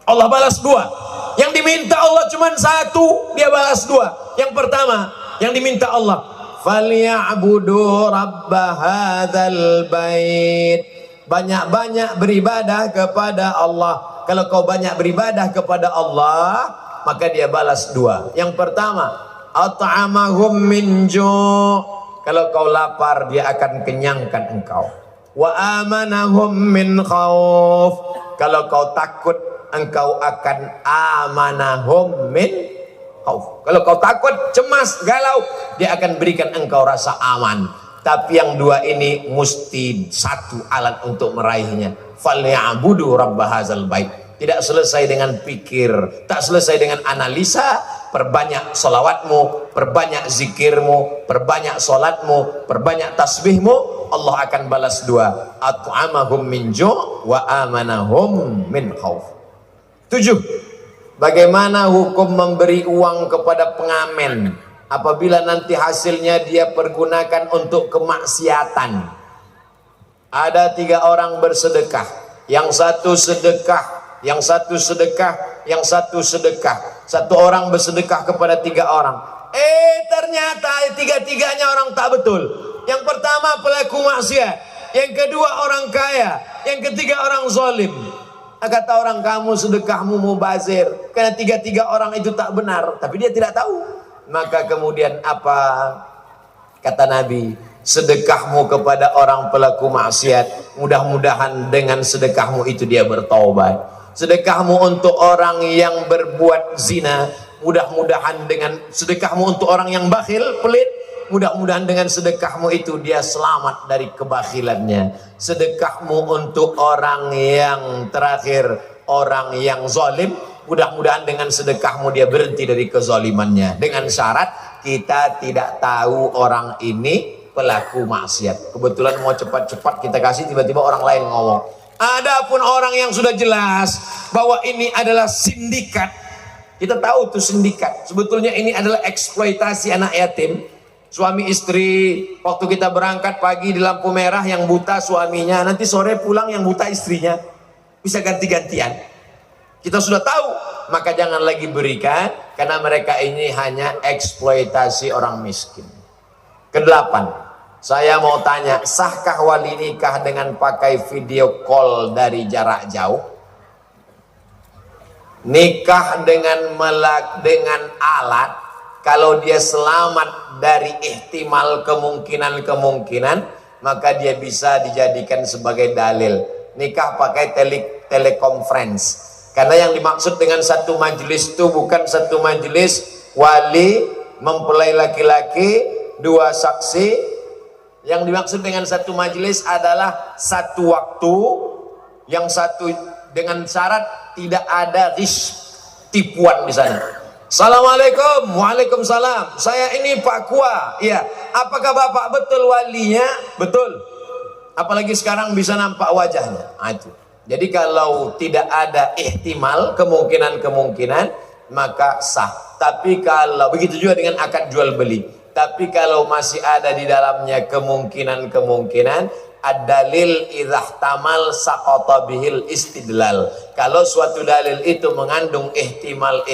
Allah balas dua. Yang diminta Allah cuma satu, dia balas dua. Yang pertama yang diminta Allah, falyabudu rabb hadzal bait. Banyak-banyak beribadah kepada Allah. Kalau kau banyak beribadah kepada Allah, maka dia balas dua. Yang pertama, at'amahum min ju'. Kalau kau lapar, dia akan kenyangkan engkau. wa amanahum min khauf. Kalau kau takut, engkau akan amanahum min khauf. Kalau kau takut, cemas, galau, dia akan berikan engkau rasa aman. Tapi yang dua ini mesti satu alat untuk meraihnya. Falyabudu rabb hadzal bait. Tidak selesai dengan pikir, tak selesai dengan analisa. Perbanyak solawatmu, perbanyak zikirmu, perbanyak solatmu, perbanyak tasbihmu, Allah akan balas dua. At'amahum min ju' wa amanahum min khauf. 7. Bagaimana hukum memberi uang kepada pengamen apabila nanti hasilnya dia pergunakan untuk kemaksiatan? Ada 3 orang bersedekah, yang satu sedekah, yang satu sedekah, yang satu sedekah. Satu orang bersedekah kepada 3 orang. Ternyata 3-tiganya orang tak betul. Yang pertama pelaku maksiat, yang kedua orang kaya, yang ketiga orang zalim. Kata orang, kamu sedekahmu mubazir, karena 3 orang itu tak benar, tapi dia tidak tahu. Maka kemudian apa kata Nabi? Sedekahmu kepada orang pelaku maksiat, mudah-mudahan dengan sedekahmu itu dia bertaubat. Sedekahmu untuk orang yang berbuat zina, mudah-mudahan dengan sedekahmu untuk orang yang bakhil, pelit, mudah-mudahan dengan sedekahmu itu dia selamat dari kebakhilannya. Sedekahmu untuk orang yang terakhir, orang yang zalim, mudah-mudahan dengan sedekahmu dia berhenti dari kezalimannya. Dengan syarat kita tidak tahu orang ini pelaku maksiat. Kebetulan mau cepat-cepat kita kasih, tiba-tiba orang lain ngomong. Adapun orang yang sudah jelas bahwa ini adalah sindikat, kita tahu tuh sindikat. Sebetulnya ini adalah eksploitasi anak yatim. Suami istri, waktu kita berangkat pagi di lampu merah, yang buta suaminya, nanti sore pulang yang buta istrinya. Bisa ganti-gantian. Kita sudah tahu, maka jangan lagi berikan, karena mereka ini hanya eksploitasi orang miskin. Kedelapan, saya mau tanya, sahkah wali nikah dengan pakai video call dari jarak jauh? Nikah dengan alat, kalau dia selamat dari ihtimal kemungkinan, maka dia bisa dijadikan sebagai dalil. Nikah pakai telekonferensi. Karena yang dimaksud dengan satu majelis itu bukan satu majelis wali mempelai laki-laki, 2 saksi. Yang dimaksud dengan satu majelis adalah satu waktu, yang satu dengan syarat tidak ada tipuan di sana. Assalamualaikum, waalaikumsalam. Saya ini Pak Kua. Iya. Apakah Bapak betul walinya? Betul. Apalagi sekarang bisa nampak wajahnya. Itu. Jadi kalau tidak ada ihtimal, kemungkinan, maka sah. Tapi kalau begitu juga dengan akad jual beli. Tapi kalau masih ada di dalamnya kemungkinan, ad-dalil idhahtamal saqata bihil istidlal. Kalau suatu dalil itu mengandung ihtimal,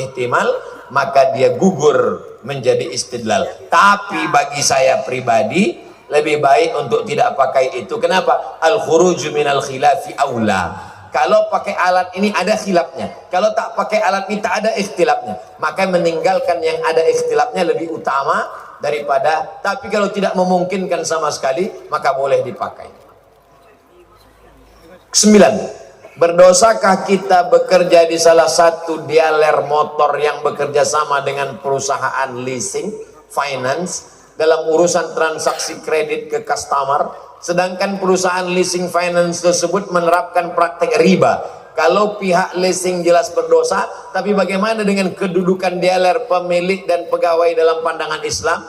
maka dia gugur menjadi istidlal. Tapi bagi saya pribadi lebih baik untuk tidak pakai itu. Kenapa? Al-khuruju minal khilafi aula. Kalau pakai alat ini ada khilafnya, kalau tak pakai alat ini tak ada ikhtilafnya, maka meninggalkan yang ada ikhtilafnya lebih utama daripada. Tapi kalau tidak memungkinkan sama sekali, maka boleh dipakai. 9. Berdosakah kita bekerja di salah satu dealer motor yang bekerja sama dengan perusahaan leasing finance dalam urusan transaksi kredit ke customer, sedangkan perusahaan leasing finance tersebut menerapkan praktek riba? Kalau pihak leasing jelas berdosa, tapi bagaimana dengan kedudukan dealer, pemilik dan pegawai dalam pandangan Islam?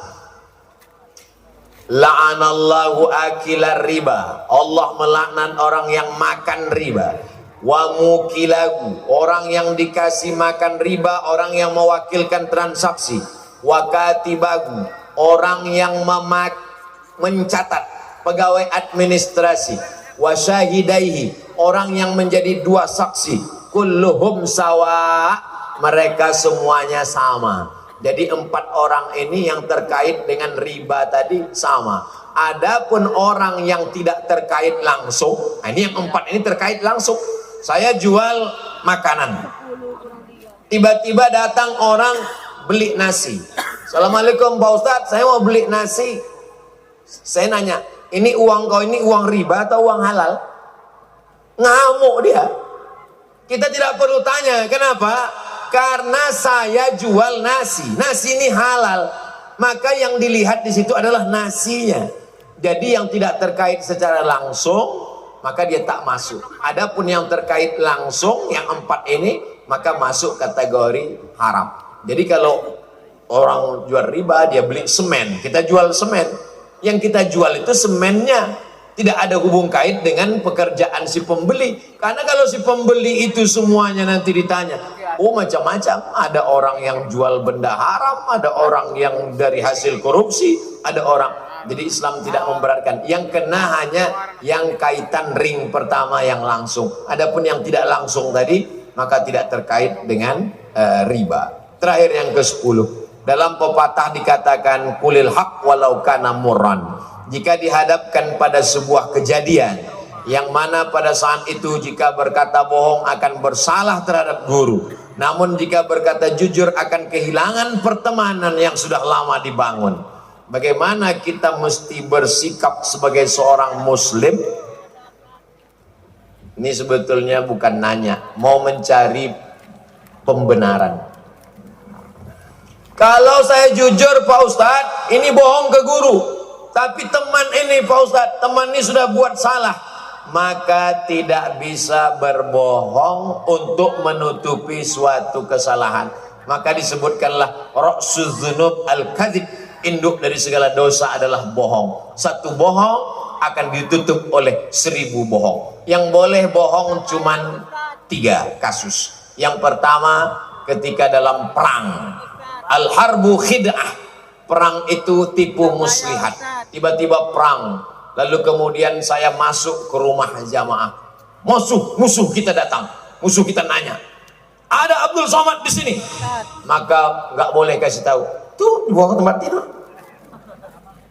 La'anallahu akilar riba. Allah melaknat orang yang makan riba. Wa mukilahu, orang yang dikasih makan riba, orang yang mewakilkan transaksi. Wa katibahu, orang yang mencatat, pegawai administrasi. Wa syahidaihi, orang yang menjadi 2 saksi. Kulluhum sawa, mereka semuanya sama. Jadi 4 orang ini yang terkait dengan riba tadi sama. Adapun orang yang tidak terkait langsung, nah ini yang 4 ini terkait langsung. Saya jual makanan, tiba-tiba datang orang beli nasi. Assalamualaikum Pak Ustadz, saya mau beli nasi. Saya nanya, ini uang kau ini uang riba atau uang halal? Ngamuk dia. Kita tidak perlu tanya, kenapa? Karena saya jual nasi. Nasi ini halal. Maka yang dilihat di situ adalah nasinya. Jadi yang tidak terkait secara langsung, maka dia tak masuk. Adapun yang terkait langsung, yang 4 ini, maka masuk kategori haram. Jadi kalau orang jual riba, dia beli semen, kita jual semen. Yang kita jual itu semennya, tidak ada hubung kait dengan pekerjaan si pembeli. Karena kalau si pembeli itu semuanya nanti ditanya, oh macam-macam. Ada orang yang jual benda haram, ada orang yang dari hasil korupsi, ada orang. Jadi Islam tidak memberatkan. Yang kena hanya yang kaitan ring pertama yang langsung. Adapun yang tidak langsung tadi, maka tidak terkait dengan riba. Terakhir yang ke-10. Dalam pepatah dikatakan kulil haq walau kana murran. Jika dihadapkan pada sebuah kejadian yang mana pada saat itu jika berkata bohong akan bersalah terhadap guru, namun jika berkata jujur akan kehilangan pertemanan yang sudah lama dibangun. Bagaimana kita mesti bersikap sebagai seorang muslim? Ini sebetulnya bukan nanya, mau mencari pembenaran. Kalau saya jujur Pak Ustadz, ini bohong ke guru, tapi teman ini Pak Ustadz, teman ini sudah buat salah, maka tidak bisa berbohong untuk menutupi suatu kesalahan. Maka disebutkanlah ra'suz dzunub al-kadzib, induk dari segala dosa adalah bohong. Satu bohong akan ditutup oleh 1000 bohong. Yang boleh bohong cuman 3 kasus. Yang pertama ketika dalam perang, al-harbu khid'ah, perang itu tipu muslihat. Tiba-tiba perang, lalu kemudian saya masuk ke rumah jamaah, musuh kita datang, musuh kita nanya, ada Abdul Somad di sini, maka nggak boleh kasih tahu, tuh dibawa ke tempat tidur.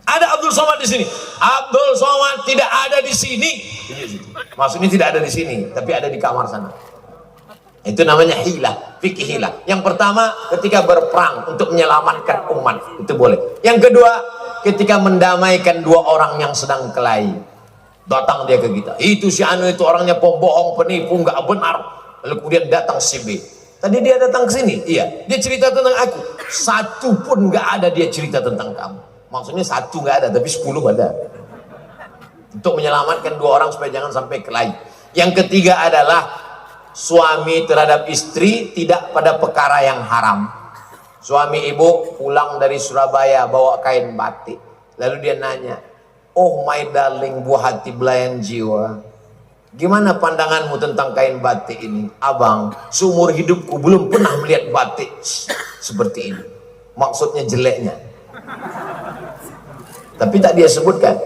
Ada Abdul Somad di sini. Abdul Somad tidak ada di sini. Maksudnya tidak ada di sini, tapi ada di kamar sana. Itu namanya hilah, fikih hilah. Yang pertama ketika berperang untuk menyelamatkan umat, itu boleh. Yang kedua ketika mendamaikan 2 orang yang sedang kelahi, datang dia ke kita, itu si Anu itu orangnya pembohong, penipu, nggak benar. Lalu kemudian datang si B, tadi dia datang ke sini, iya, dia cerita tentang aku, 1 pun nggak ada dia cerita tentang kamu. Maksudnya 1 nggak ada, tapi 10 ada. Untuk menyelamatkan 2 orang supaya jangan sampai kelahi. Yang ketiga adalah suami terhadap istri tidak pada perkara yang haram. Suami ibu pulang dari Surabaya bawa kain batik, lalu dia nanya, oh my darling, buah hati belayan jiwa, gimana pandanganmu tentang kain batik ini? Abang, seumur hidupku belum pernah melihat batik seperti ini. Maksudnya jeleknya. Tapi tak dia sebutkan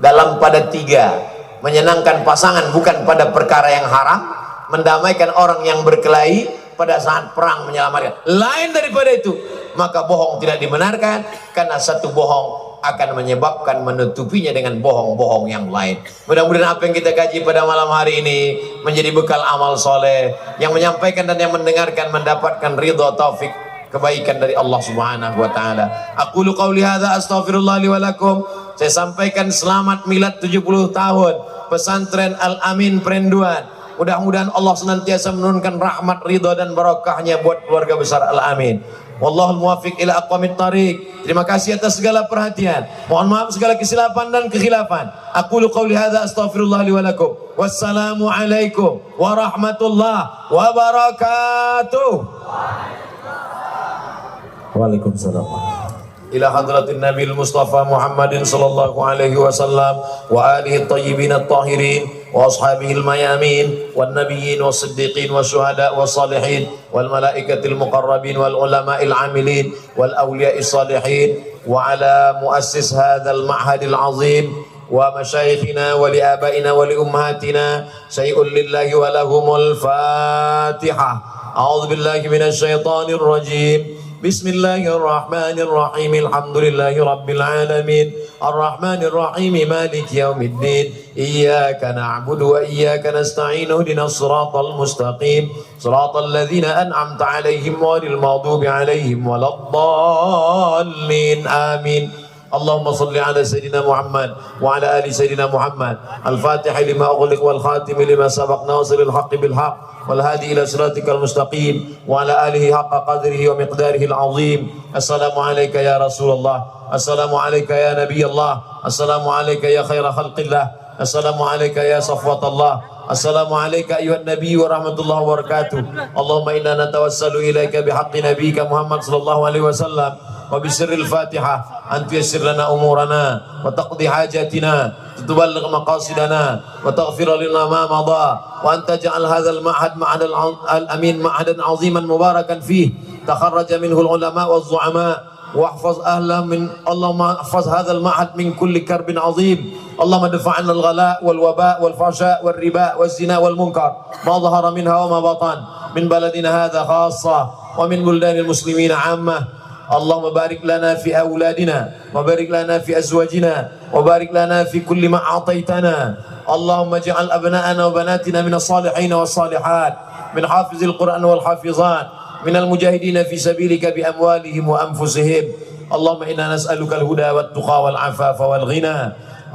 dalam pada 3, menyenangkan pasangan bukan pada perkara yang haram, mendamaikan orang yang berkelahi pada saat perang, menyelamatkan. Lain daripada itu, maka bohong tidak dibenarkan, karena satu bohong akan menyebabkan menutupinya dengan bohong-bohong yang lain. Mudah-mudahan apa yang kita kaji pada malam hari ini menjadi bekal amal soleh, yang menyampaikan dan yang mendengarkan mendapatkan ridha, taufik, kebaikan dari Allah Subhanahu wa taala. Aqulu qauli hadza astaghfirullah li wa lakum. Saya sampaikan selamat milad 70 tahun Pesantren Al-Amin Perenduan. Mudah-mudahan Allah senantiasa menurunkan rahmat, ridha dan barakahnya buat keluarga besar Al-Amin. Wallahul muwaffiq ila aqwamit thariq. Terima kasih atas segala perhatian. Mohon maaf segala kesilapan dan kekhilafan. Aqulu qauli hadza astaghfirullah li wa lakum. Wassalamu alaikum warahmatullahi wabarakatuh. Waalaikumsalam. Ila hadratin Nabil Mustafa Muhammadin sallallahu alaihi wasallam wa alihi at-tayyibin at-tahirin wa ashabihi al-mayamin wan nabiyyin was-siddiqin wasyuhada was-salihin wal malaikatil muqarrabin wal ulama'il amilin wal awliya'is salihin wa ala muassis hadzal ma'hadil azim wa masyayikhina wa li abaina wa li ummahatina syai'un lillahi wa lahumul fatihah. A'udzu billahi minasy syaithanir rajim. Bismillahirrahmanirrahim. Alhamdulillahi rabbil alamin. Arrahmanir rahim. Maliki yaumiddin. Iyyaka na'budu wa iyyaka nasta'in. Ihdinas siratal mustaqim. Siratal ladzina an'amta 'alaihim ghairil maghdubi 'alaihim waladdallin. Amin. اللهم صل على سيدنا محمد وعلى آل سيدنا محمد الفاتح لما أغلق والخاتم لما سبق ناصر الحق بالحق والهادي إلى صراطك المستقيم وعلى آله حق قدره ومقداره العظيم. السلام عليك يا رسول الله، السلام عليك يا نبي الله، السلام عليك يا خير خلق الله، السلام عليك يا صفوة الله، السلام عليك أيها النبي ورحمة الله وبركاته. اللهم إنا نتوسل إليك بحق نبيك محمد صلى الله عليه وسلم وبسر الفاتحة أن تيسر لنا أمورنا وتقضي حاجاتنا وتبلغ مقاصدنا وتغفر لنا ما مضى، وأن تجعل هذا المعهد معهد الأمين معهدا عظيما مباركا فيه تخرج منه العلماء والزعماء، واحفظ أهله من اللهم احفظ هذا المعهد من كل كرب عظيم. اللهم ادفع عنا الغلاء والوباء والفحشاء والربا والزنا والمنكر ما ظهر منها وما بطن من بلدنا هذا خاصة ومن بلدان المسلمين عامة. اللهم بارك لنا في أولادنا وبارك لنا في أزواجنا وبارك لنا في كل ما أعطيتنا. اللهم اجعل أبناءنا وبناتنا من الصالحين والصالحات، من حافظ القرآن والحافظات، من المجاهدين في سبيلك بأموالهم وأنفسهم. اللهم إنا نسألك الهدى والتقى والعفاف والغنى.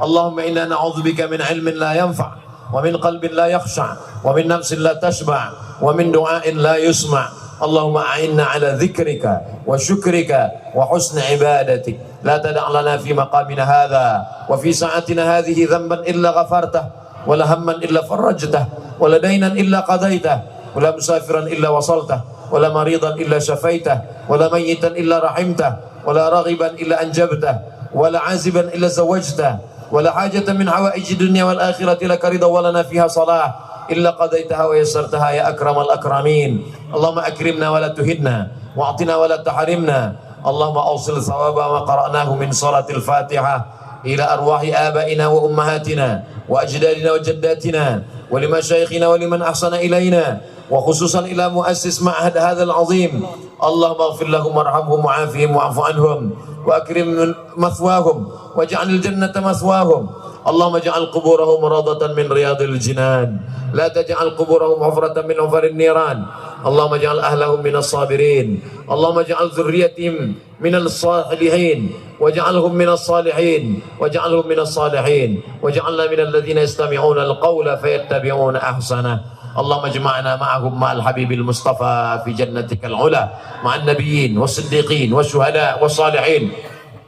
اللهم إنا نعوذ بك من علم لا ينفع ومن قلب لا يخشع ومن نفس لا تشبع ومن دعاء لا يسمع. اللهم أعنا على ذكرك وشكرك وحسن عبادتك. لا تدع لنا في مقامنا هذا وفي ساعتنا هذه ذنبا إلا غفرته، ولا هما إلا فرجته، ولا دينا إلا قضيته، ولا مسافرا إلا وصلته، ولا مريضا إلا شفيته، ولا ميتا إلا رحمته، ولا راغبا إلا أنجبته، ولا عازبا إلا زوجته، ولا حاجة من حوائج الدنيا والآخرة لك رضا ولنا فيها صلاح إلا قضيتها ويسرتها يا أكرم الأكرمين. اللهم أكرمنا ولا تهدنا واعطنا ولا تحرمنا. اللهم أوصل ثواب ما قرأناه من صلاة الفاتحة إلى أرواح آبائنا وأمهاتنا وأجدادنا وجداتنا ولمشايخنا ولمن أحسن إلينا، وخصوصا إلى مؤسس معهد هذا العظيم. اللهم اغفر لهم وارحمهم وعافهم واعف عنهم وأكرم مثواهم واجعل الجنة مثواهم. اللهم اجعل قبورهم روضة من رياض الجنان، لا تجعل قبورهم حفرة من حفر النيران. اللهم اجعل أهلهم من الصابرين، اللهم اجعل ذريتهم من الصالحين، واجعلهم من الصالحين، واجعلهم من الصالحين، واجعلنا من الذين يستمعون القول فيتبعون أحسنه. اللهم اجمعنا معهم مع الحبيب المصطفى في جنتك العلا مع النبيين والصديقين والشهداء والصالحين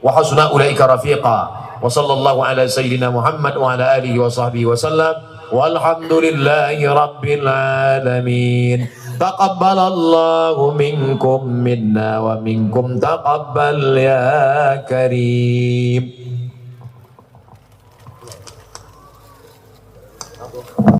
وحسن أولئك رفيقا. وصلى الله على سيدنا محمد وعلى آله وصحبه وسلم، والحمد لله رب العالمين. تقبل الله منكم منا ومنكم تقبل يا كريم.